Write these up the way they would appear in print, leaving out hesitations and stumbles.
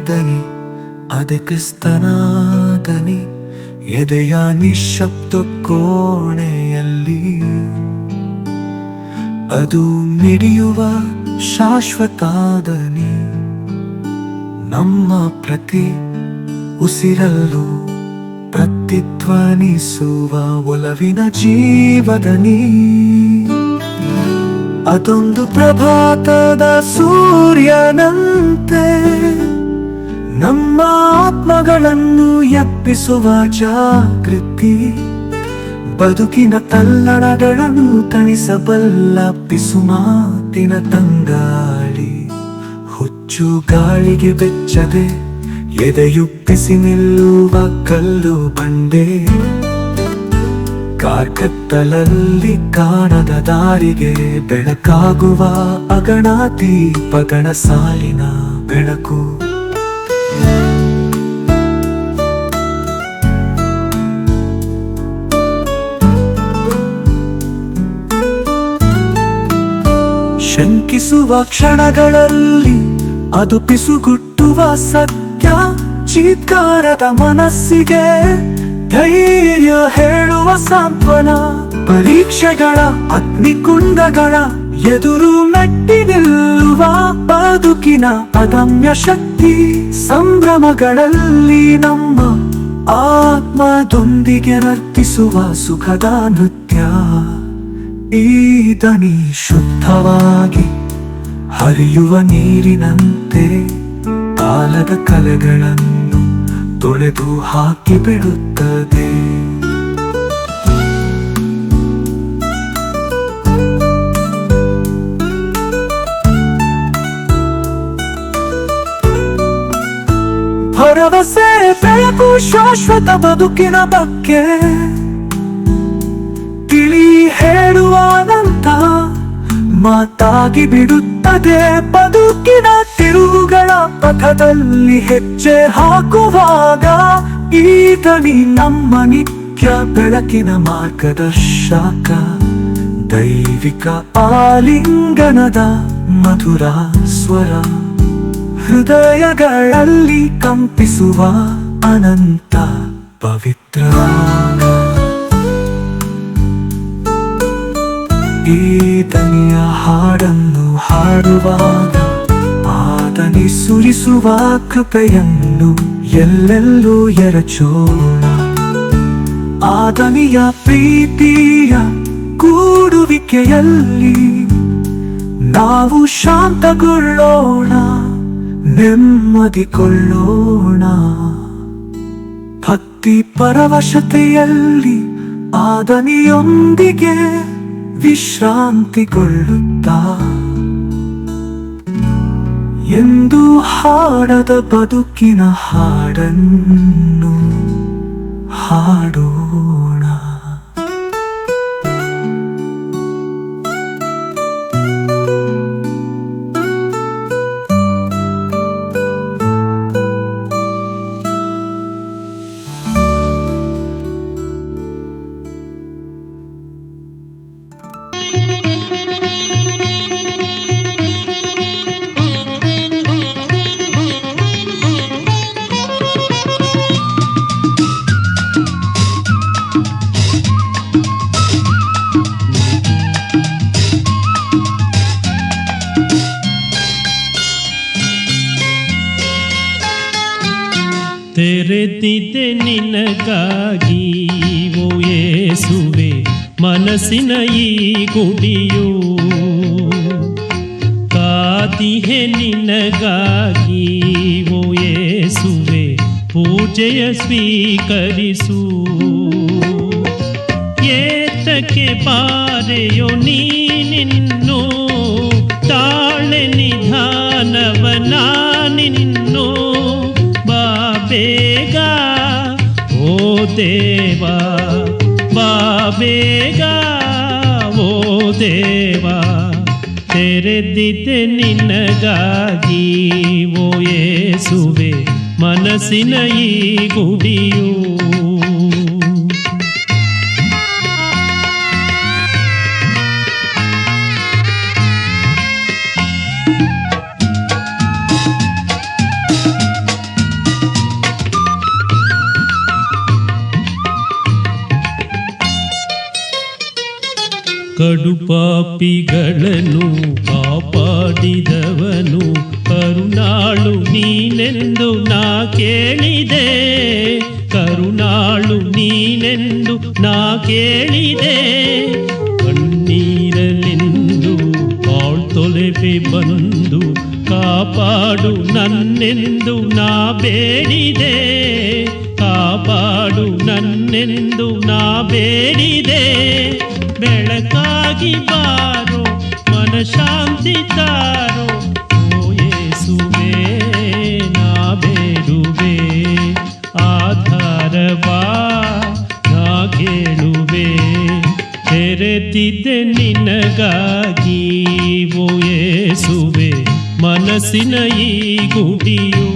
ದನಿ, ಅದೇ ಕ್ರಿಸ್ತನ ದನಿ, ಎದೆಯ ನಿಶ್ಶಬ್ದ ಕೋಣೆಯಲ್ಲಿ ಅದು ಮಿಡಿಯುವ ಶಾಶ್ವತ ದನಿ. ನಮ್ಮ ಪ್ರತಿ ಉಸಿರಲ್ಲೂ ಪ್ರತಿಧ್ವನಿಸುವ ಒಲವಿನ ಜೀವದನಿ. ಅದೊಂದು ಪ್ರಭಾತದ ಸೂರ್ಯನಂತೆ ನಮ್ಮ ಆತ್ಮಗಳನ್ನು ಎಬ್ಬಿಸುವ ಜಾಗೃತಿ. ಬದುಕಿನ ತಲ್ಲಣಗಳನ್ನು ತಣಿಸಬಲ್ಲ ಪಿಸುಮಾತಿನ ತಂಗಾಳಿ. ಹುಚ್ಚು ಗಾಳಿಗೆ ಬೆಚ್ಚದೆ ಎದೆಯುಪ್ಪಿಸಿ ನಿಲ್ಲುವ ಕಲ್ಲು ಬಂಡೆ. ಕಾರ್ಕತ್ತಲಲ್ಲಿ ಕಾಣದ ದಾರಿಗೆ ಬೆಳಕಾಗುವ ಅಗಣ ದೀಪಗಳ ಸಾಲಿನ ಬೆಳಕು. ಶಂಕಿಸುವ ಕ್ಷಣಗಳಲ್ಲಿ ಅದು ಪಿಸುಗುಟ್ಟುವ ಸತ್ಯ. ಚೀತ್ಕಾರದ ಮನಸ್ಸಿಗೆ ಧೈರ್ಯ ಹೇಳುವ ಸಾಂತ್ವನ. ಪರೀಕ್ಷೆಗಳ ಅಗ್ನಿಕುಂಡಗಳ ಎದುರು ಮೆಟ್ಟಿ ನಿಲ್ಲುವ ಬದುಕಿನ ಅದಮ್ಯ ಶಕ್ತಿ. ಸಂಭ್ರಮಗಳಲ್ಲಿ ನಮ್ಮ ಆತ್ಮದೊಂದಿಗೆ ನರ್ತಿಸುವ ಸುಖದ ನೃತ್ಯ. ಈ ದನಿ ಶುದ್ಧವಾಗಿ ಹರಿಯುವ ನೀರಿನಂತೆ ಕಾಲದ ಕಲೆಗಳನ್ನು ತೊಳೆದು ಹಾಕಿ ಬಿಡುತ್ತದೆ. ಭರವಸೆ ಬೆಳಕು ಶಾಶ್ವತ ಬದುಕಿನ ಬಗ್ಗೆ ತಿಳಿ ಹೇಳುವ ಅನಂತ ಮಾತಾಗಿ ಬಿಡುತ್ತದೆ. ಬದುಕಿನ ತಿರುವುಗಳ ಪಥದಲ್ಲಿ ಹೆಜ್ಜೆ ಹಾಕುವಾಗ ಈ ದನಿ ನಮ್ಮ ನಿತ್ಯ ಬೆಳಕಿನ ಮಾರ್ಗದರ್ಶಕ. ದೈವಿಕ ಆಲಿಂಗನದ ಮಧುರ ಸ್ವರ, ಹೃದಯಗಳಲ್ಲಿ ಕಂಪಿಸುವ ಅನಂತ ಪವಿತ್ರ. ಈ ದನಿಯ ಹಾಡನ್ನು ಹಾಡುವಾಗ ಆ ದನಿ ಸುರಿಸುವ ಕೃಪೆಯನ್ನು ಎಲ್ಲೆಲ್ಲೂ ಎರಚೋಣ. ಆ ದನಿಯ ಪ್ರೀತಿಯ ಕೂಡುವಿಕೆಯಲ್ಲಿ ನಾವು ಶಾಂತಗೊಳ್ಳೋಣ, ನೆಮ್ಮದಿಗೊಳ್ಳೋಣ. ಭಕ್ತಿ ಪರವಶತೆಯಲ್ಲಿ ಆ ದನಿಯೊಂದಿಗೆ ವಿಶ್ರಾಂತಿಗೊಳ್ಳುತ್ತಾ ಎಂದು ಹಾಡದ ಬದುಕಿನ ಹಾಡನ್ನು ಹಾಡೋಣ. ತೆರೆದಿದೆ ನಿನಗಾಗಿ ಓ ಯೇಸುವೆ ಮನಸ್ಸಿನ ಈ ಗುಡಿಯು. ಕಾದಿಹೆ ನಿನಗಾಗಿ ಓ ಯೇಸುವೆ ಪೂಜೆಯ ಸ್ವೀಕರಿಸು. ಏತಕ್ಕೆ ಬಾರೆಯೋ ನೀನಿನ್ನು ತಾಳೆ ನಿಧಾನವನ ನಿನ್ನು. ಬೇಗ ಓ ದೇವಾ ಬಾ ಬೇಗ ಓ ದೇವಾ. ತೆರೆದಿದೆ ನಿನಗಾಗಿ ಓ ಯೇಸುವೆ ಮನಸ್ಸಿನ ಈ ಗುಡಿಯು. ಕಡುಪಾಪಿಗಳನ್ನು ಕಾಪಾಡಿದವನು ಕರುಣಾಳು ನೀನೆಂದು ನಾ ಕೇಳಿದೆ, ಕರುಣಾಳು ನೀನೆಂದು ನಾ ಕೇಳಿದೆ. ಕಣ್ಣೀರಲೆಂದು ಕಾಳ್ತೊಲೆಪೆ ಬಂದು ಕಾಪಾಡು ನನ್ನೆಂದು ನಾ ಬೇಡಿದೆ, ಕಾಪಾಡು ನನ್ನೆಂದು ನಾ ಬೇಡಿದೆ. ಬೆಳಕಾಗಿ ಬಾರೋ ಮನಶಾಂತಿ ತಾರೋ ಓ ಯೇಸುವೇ ನಾ ಬೇಡುವೆ, ಆಧಾರವಾ ನಾ ಕೇಳುವೆ. ತೆರೆದಿದ್ದೆ ನಿನಗಾಗಿ ಓ ಯೇಸುವೆ ಮನಸ್ಸಿನ ಈ ಗುಡಿಯು.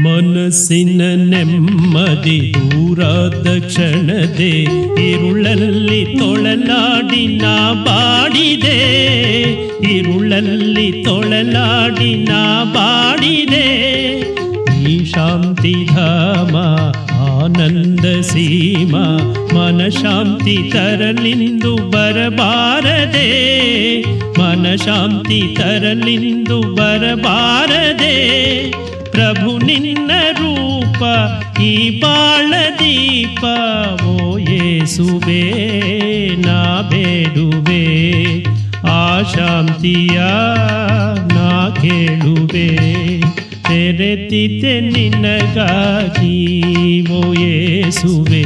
ಮನಸ್ಸಿನ ನೆಮ್ಮದಿ ದೂರಾದ ಕ್ಷಣದೆ ಇರುಳಲ್ಲಿ ತೊಳಲಾಡಿ ನಾ ಬಾಡಿದೆ, ಇರುಳಲ್ಲಿ ತೊಳಲಾಡಿ ನಾ ಬಾಡಿದೆ. ಈ ಶಾಂತಿ ಧಾಮ ಆನಂದ ಸೀಮಾ ಮನಶಾಂತಿ ತರಲಿಂದು ಬರಬಾರದೆ, ಮನಶಾಂತಿ ತರಲಿಂದು ಬರಬಾರದೆ. ಪ್ರಭು ನಿನ್ನ ರೂಪ ಈ ಬಾಳ ದೀಪ ಓ ಯೇಸುವೇ ನಾ ಬೇಡುವೆ, ಆ ಶಾಂತಿಯ ನಾ ಕೇಳುವೆ. ತೆರೆದಿದ್ದೆ ನಿನಗಾಗಿ ಓ ಯೇಸುವೆ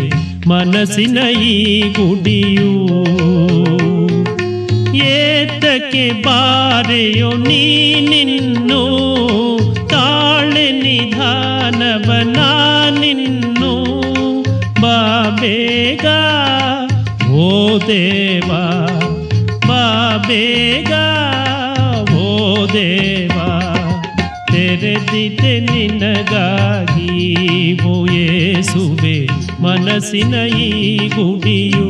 ಮನಸ್ಸಿನ ಈ ಗುಡಿಯು. ಏತಕ್ಕೆ ಬಾರೆಯೋ ನೀನಿನ್ನು ತಾಳೆ ನಿಧಾನವನ ನಿನ್ನು. ಬಾ ಬೇಗ ಓ ದೇವಾ, ಬಾ ಬೇಗ ಓ ದೇವಾ. ತೆರೆದಿದ್ದೆ ನಿನಗಾಗಿ ಓ ಯೇಸುವೆ ಮನಸ್ಸಿನ ಈ ಗುಡಿಯು.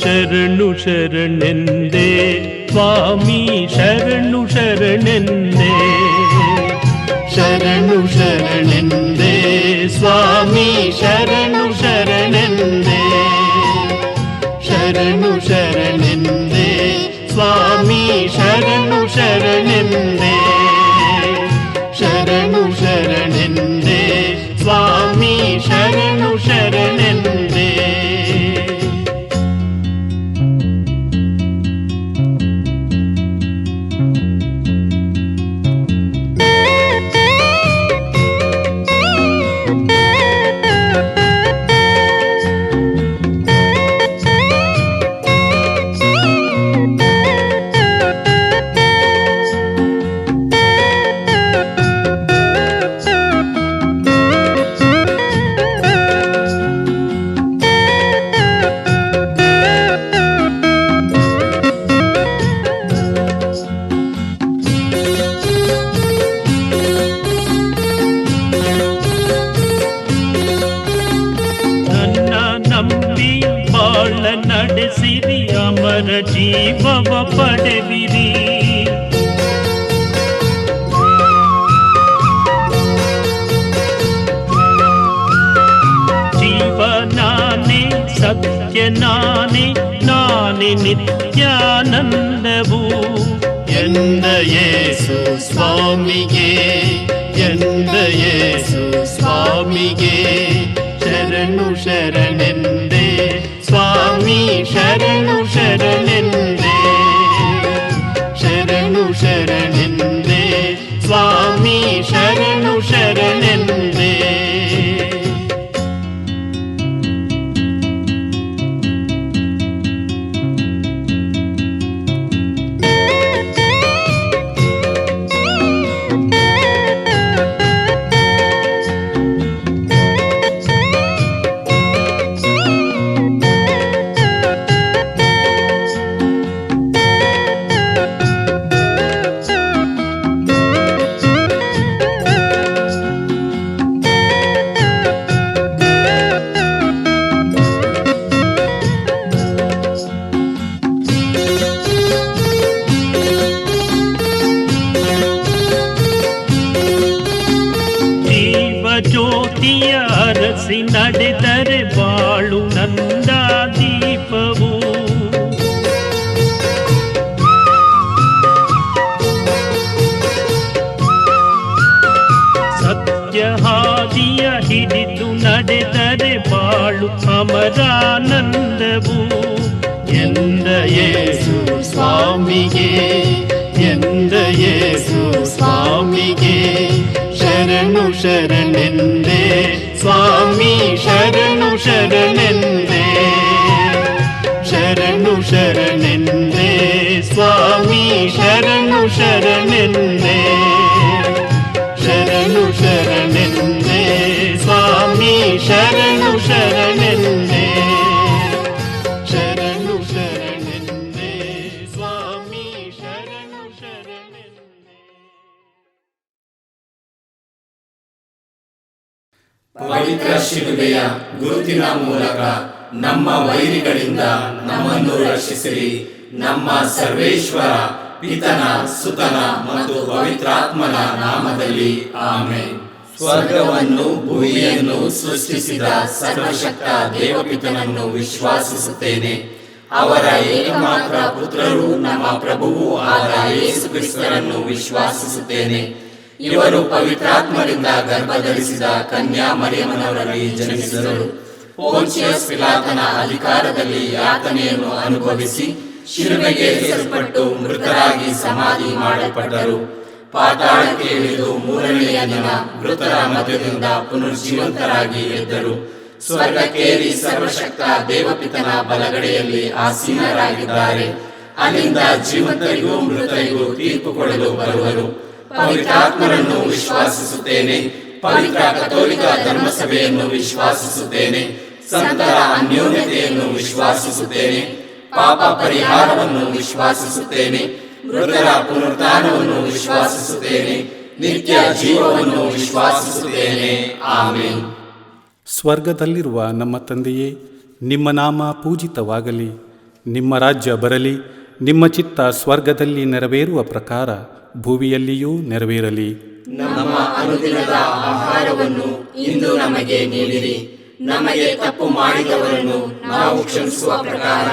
ಶರಣು ಶರಣೆಂದೇ ಸ್ವಾಮಿ ಶರಣು ಶರಣೆಂದೇ, ಶರಣು ಶರಣೆಂದೇ ಸ್ವಾಮಿ ಶರಣು ಶರಣೆಂದೇ, ಶರಣು ಶರಣೆಂದೇ ಸ್ವಾಮಿ ಶರಣು ಶರಣೆಂದೇ, ಶರಣು ಶರಣೆಂದೇ ಸ್ವಾಮಿ ಶರಣು ಶರಣೆಂದೇ. ನಡೆಸಿರಿ ಅಮರ ಜೀವವ ಪಡೆದಿರಿ. ನಾನೇ ನಾನೇ ನಿತ್ಯಾನಂದವು ಎಂದ ಯೇಸು ಸ್ವಾಮಿಗೆ ಎಂದ ಯೇಸು ಸ್ವಾಮಿಗೆ ಶರಣು ಶರಣೆಂದೆ ಸ್ವಾಮಿ ಶರಣು ಶರಣೆಂದೆ ಶರಣು ಶರಣೆಂದೆ ಸ್ವಾಮಿ ಶರಣು ಶರಣೆಂದೆ ಜ್ಯೋತಿಯ ಅರಸಿ ನಡೆದರೆ ಬಾಳು ನಂದ ದೀಪವು ಸತ್ಯ ಹಾದಿಯ ಹಿಡಿದು ನಡೆದರೆ ಬಾಳು ಅಮರಾನಂದವು ಎಂದ ಯೇಸು ಸ್ವಾಮಿಗೆ ಎಂದ ಯೇಸು ಸ್ವಾಮಿಗೆ ಶರಣು ಶರಣೆಂದೆ ಸ್ವಾಮಿ ಶರಣು ಶರಣೆಂದೆ ಶರಣು ಶರಣೆಂದೆ ಸ್ವಾಮಿ ಶರಣು ಶರಣೆಂದೆ ಶರಣು ಶರಣೆಂದೆ ಸ್ವಾಮಿ ಶರಣು ಶರಣೆಂದೆ ಶರಣು ಶರಣೆಂದೆ ಸ್ವಾಮಿ ಶರಣು ಶರಣೆಂದೆ. ಪವಿತ್ರ ಶಿಲುಬೆಯ ಗುರುತಿನ ಮೂಲಕ ನಮ್ಮ ವೈರಿಗಳಿಂದ ನಮ್ಮನ್ನು ರಕ್ಷಿಸಿರಿ. ನಮ್ಮ ಸರ್ವೇಶ್ವರ ಪಿತನ ಸುತನ ಮತ್ತು ಪವಿತ್ರಾತ್ಮನ ನಾಮದಲ್ಲಿ ಆಮೆನ್. ಸ್ವರ್ಗವನ್ನು ಭೂಮಿಯನ್ನು ಸೃಷ್ಟಿಸಿದ ಸರ್ವಶಕ್ತ ದೇವಪಿತನನ್ನು ವಿಶ್ವಾಸಿಸುತ್ತೇನೆ. ಅವರ ಏಕಮಾತ್ರ ಪುತ್ರರು ನಮ್ಮ ಪ್ರಭುವೂ ಆದ ಯೇಸು ಕ್ರಿಸ್ತರನ್ನು ವಿಶ್ವಾಸಿಸುತ್ತೇನೆ. ಇವರು ಪವಿತ್ರಾತ್ಮರಿಂದ ಗರ್ಭಧರಿಸಿದ ಕನ್ಯಾ ಮರಿಯಮ್ಮನವರಲ್ಲಿ ಜನಿಸಿದರು. ಪೋಂಚಿಯಸ್ ಪಿಲಾತನ ಅಧಿಕಾರದಲ್ಲಿ ಯಾತನೆಯನ್ನು ಅನುಭವಿಸಿ ಶಿಲುಬೆಗೆ ಏರಿಸಲ್ಪಟ್ಟು ಮೃತರಾಗಿ ಸಮಾಧಿ ಮಾಡಲ್ಪಟ್ಟರು. ಪಾತಾಳಕ್ಕೆ ಇಳಿದು ಮೂರನೆಯ ದಿನ ಮೃತರ ಮಧ್ಯದಿಂದ ಪುನರ್ಜೀವಂತರಾಗಿ ಎದ್ದರು. ಸ್ವರ್ಗಕ್ಕೇರಿ ಸರ್ವಶಕ್ತ ದೇವಪಿತನ ಬಲಗಡೆಯಲ್ಲಿ ಆಸೀನರಾಗಿದ್ದಾರೆ. ಅಲ್ಲಿಂದ ಜೀವಂತರಿಗೂ ಮೃತರಿಗೂ ತೀರ್ಪು ಕೊಡಲು ಬರುವರು. ಪವಿತ್ರಾತ್ಮರನ್ನು ವಿಶ್ವಾಸಿಸುತ್ತೇನೆ. ಪವಿತ್ರ ಕಥೋಲಿಕ ಧರ್ಮಸಭೆಯನ್ನು ವಿಶ್ವಾಸಿಸುತ್ತೇನೆ. ಸಂತರ ಅನ್ಯೋನ್ಯತೆಯನ್ನು ವಿಶ್ವಾಸಿಸುತ್ತೇನೆ. ಪಾಪ ಪರಿಹಾರವನ್ನು ವಿಶ್ವಾಸಿಸುತ್ತೇನೆ. ಮೃತರ ಪುನರುತ್ಥಾನವನ್ನು ವಿಶ್ವಾಸಿಸುತ್ತೇನೆ. ನಿತ್ಯ ಜೀವವನ್ನು ವಿಶ್ವಾಸಿಸುತ್ತೇನೆ. ಆಮೆನ್. ಸ್ವರ್ಗದಲ್ಲಿರುವ ನಮ್ಮ ತಂದೆಯೇ, ನಿಮ್ಮ ನಾಮ ಪೂಜಿತವಾಗಲಿ. ನಿಮ್ಮ ರಾಜ್ಯ ಬರಲಿ. ನಿಮ್ಮ ಚಿತ್ತ ಸ್ವರ್ಗದಲ್ಲಿ ನೆರವೇರುವ ಪ್ರಕಾರ ಭೂಮಿಯಲ್ಲಿಯೂ ನೆರವೇರಲಿ. ನಮ್ಮ ಅನುದಿನದ ಆಹಾರವನ್ನು ಇಂದು ನಮಗೆ ನೀಡಿರಿ. ನಮಗೆ ತಪ್ಪು ಮಾಡಿದವರನ್ನು ನಾವು ಕ್ಷಮಿಸುವ ಪ್ರಕಾರ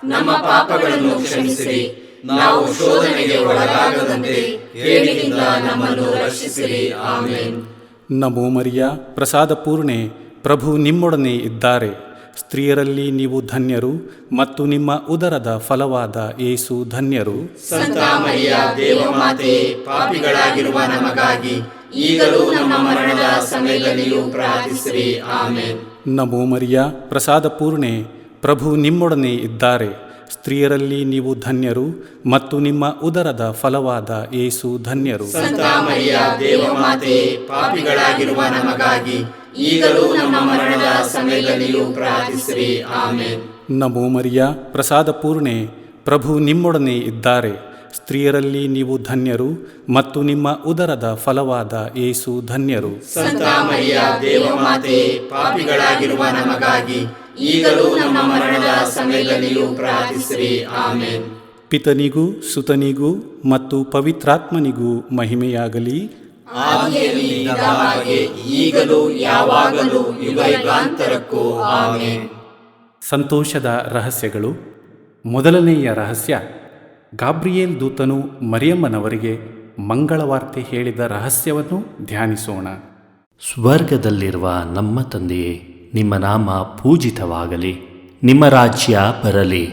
ನಮ್ಮ ಪಾಪಗಳನ್ನು ಕ್ಷಮಿಸಿರಿ. ನಾವು ಶೋಧನೆಗೆ ಒಳಗಾಗದಂತೆ ಕೇಡಿನಿಂದ ನಮ್ಮನ್ನು ರಕ್ಷಿಸಿರಿ. ಆಮೆನ್. ನಮೋ ಮರಿಯ, ಪ್ರಸಾದ ಪೂರ್ಣೆ, ಪ್ರಭು ನಿಮ್ಮೊಡನೆ ಇದ್ದಾರೆ. ಸ್ತ್ರೀಯರಲ್ಲಿ ನೀವು ಧನ್ಯರು ಮತ್ತು ನಿಮ್ಮ ಉದರದ ಫಲವಾದ ಯೇಸು ಧನ್ಯರು. ಸಂತ ಮರಿಯ ದೇವಮಾತೆಯೇ, ಪಾಪಿಗಳಾಗಿರುವ ನಮಗಾಗಿ ಈಗಲೂ ನಮ್ಮ ಮರಣದ ಸಮಯದಲ್ಲಿಯೂ ಪ್ರಾರ್ಥಿಸಿರಿ. ಆಮೆನ್. ನಮೋ ಮರಿಯ, ಪ್ರಸಾದ ಪೂರ್ಣೆ, ಪ್ರಭು ನಿಮ್ಮೊಡನೆ ಇದ್ದಾರೆ. ಸ್ತ್ರೀಯರಲ್ಲಿ ನೀವು ಧನ್ಯರು ಮತ್ತು ನಿಮ್ಮ ಉದರದ ಫಲವಾದ ಯೇಸು ಧನ್ಯರು. ಸಂತ ಮರಿಯ ದೇವಮಾತೆಯೇ, ಪಾಪಿಗಳಾಗಿರುವ ನಮಗಾಗಿ ಈಗಲೂ ನಮ್ಮ ಮರಣದ ಸಮಯದಲ್ಲಿಯೂ ಪ್ರಾರ್ಥಿಸಿರಿ. ಆಮೆನ್. ನಮೋ ಮರಿಯ, ಪ್ರಸಾದ ಪೂರ್ಣೆ, ಪ್ರಭು ನಿಮ್ಮೊಡನೆ ಇದ್ದಾರೆ. ಸ್ತ್ರೀಯರಲ್ಲಿ ನೀವು ಧನ್ಯರು ಮತ್ತು ನಿಮ್ಮ ಉದರದ ಫಲವಾದ ಯೇಸು ಧನ್ಯರು. ಸಂತ ಮರಿಯ ದೇವಮಾತೆಯೇ, ಪಾಪಿಗಳಾಗಿರುವ ನಮಗಾಗಿ ಈಗಲೂ ನಮ್ಮ ಮರಣದ ಸಮಯದಲ್ಲಿಯೂ ಪ್ರಾರ್ಥಿಸಿರಿ. ಆಮೆನ್. ಪಿತನಿಗೂ ಸುತನಿಗೂ ಮತ್ತು ಪವಿತ್ರಾತ್ಮನಿಗೂ ಮಹಿಮೆಯಾಗಲಿ. ಆದಿಯಲ್ಲಿ ಇದ್ದ ಹಾಗೆ ಈಗಲೂ ಯಾವಾಗಲೂ ಯುಗ ಯುಗಾಂತರಕ್ಕೂ. ಆಮೆನ್. ಸಂತೋಷದ ರಹಸ್ಯಗಳು. ಮೊದಲನೆಯ ರಹಸ್ಯ, ಗಾಬ್ರಿಯೇಲ್ ದೂತನು ಮರಿಯಮ್ಮನವರಿಗೆ ಮಂಗಳವಾರ್ತೆ ಹೇಳಿದ ರಹಸ್ಯವನ್ನು ಧ್ಯಾನಿಸೋಣ. ಸ್ವರ್ಗದಲ್ಲಿರುವ ನಮ್ಮ ತಂದೆಯೇ, ನಿಮ್ಮ ನಾಮ ಪೂಜಿತವಾಗಲಿ, ನಿಮ್ಮ ರಾಜ್ಯ ಬರಲಿ,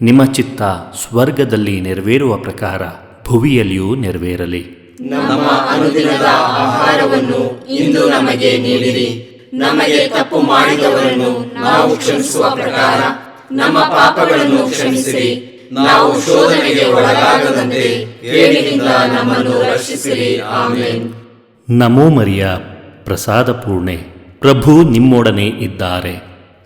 ನಿಮ್ಮ ಚಿತ್ತ ಸ್ವರ್ಗದಲ್ಲಿ ನೆರವೇರುವ ಪ್ರಕಾರ ಭುವಿಯಲ್ಲಿಯೂ ನೆರವೇರಲಿ. ನಮ್ಮ ಅನುದಿನದ ಆಹಾರವನ್ನು ಇಂದು ನಮಗೆ ನೀಡಿರಿ. ನಮಗೆ ತಪ್ಪು ಮಾಡಿದವರನ್ನು ನಾವು ಕ್ಷಮಿಸುವ ಪ್ರಕಾರ ನಮ್ಮ ಪಾಪಗಳನ್ನು ಕ್ಷಮಿಸಿರಿ. ನಾವು ಶೋಧನೆಗೆ ಒಳಗಾಗದಂತೆ ಕೇಡಿನಿಂದ ನಮ್ಮನ್ನು ರಕ್ಷಿಸಿರಿ. ಆಮೆನ್. ನಮೋ ಮರಿಯ, ಪ್ರಸಾದ ಪೂರ್ಣೆ, ಪ್ರಭು ನಿಮ್ಮೊಡನೆ ಇದ್ದಾರೆ.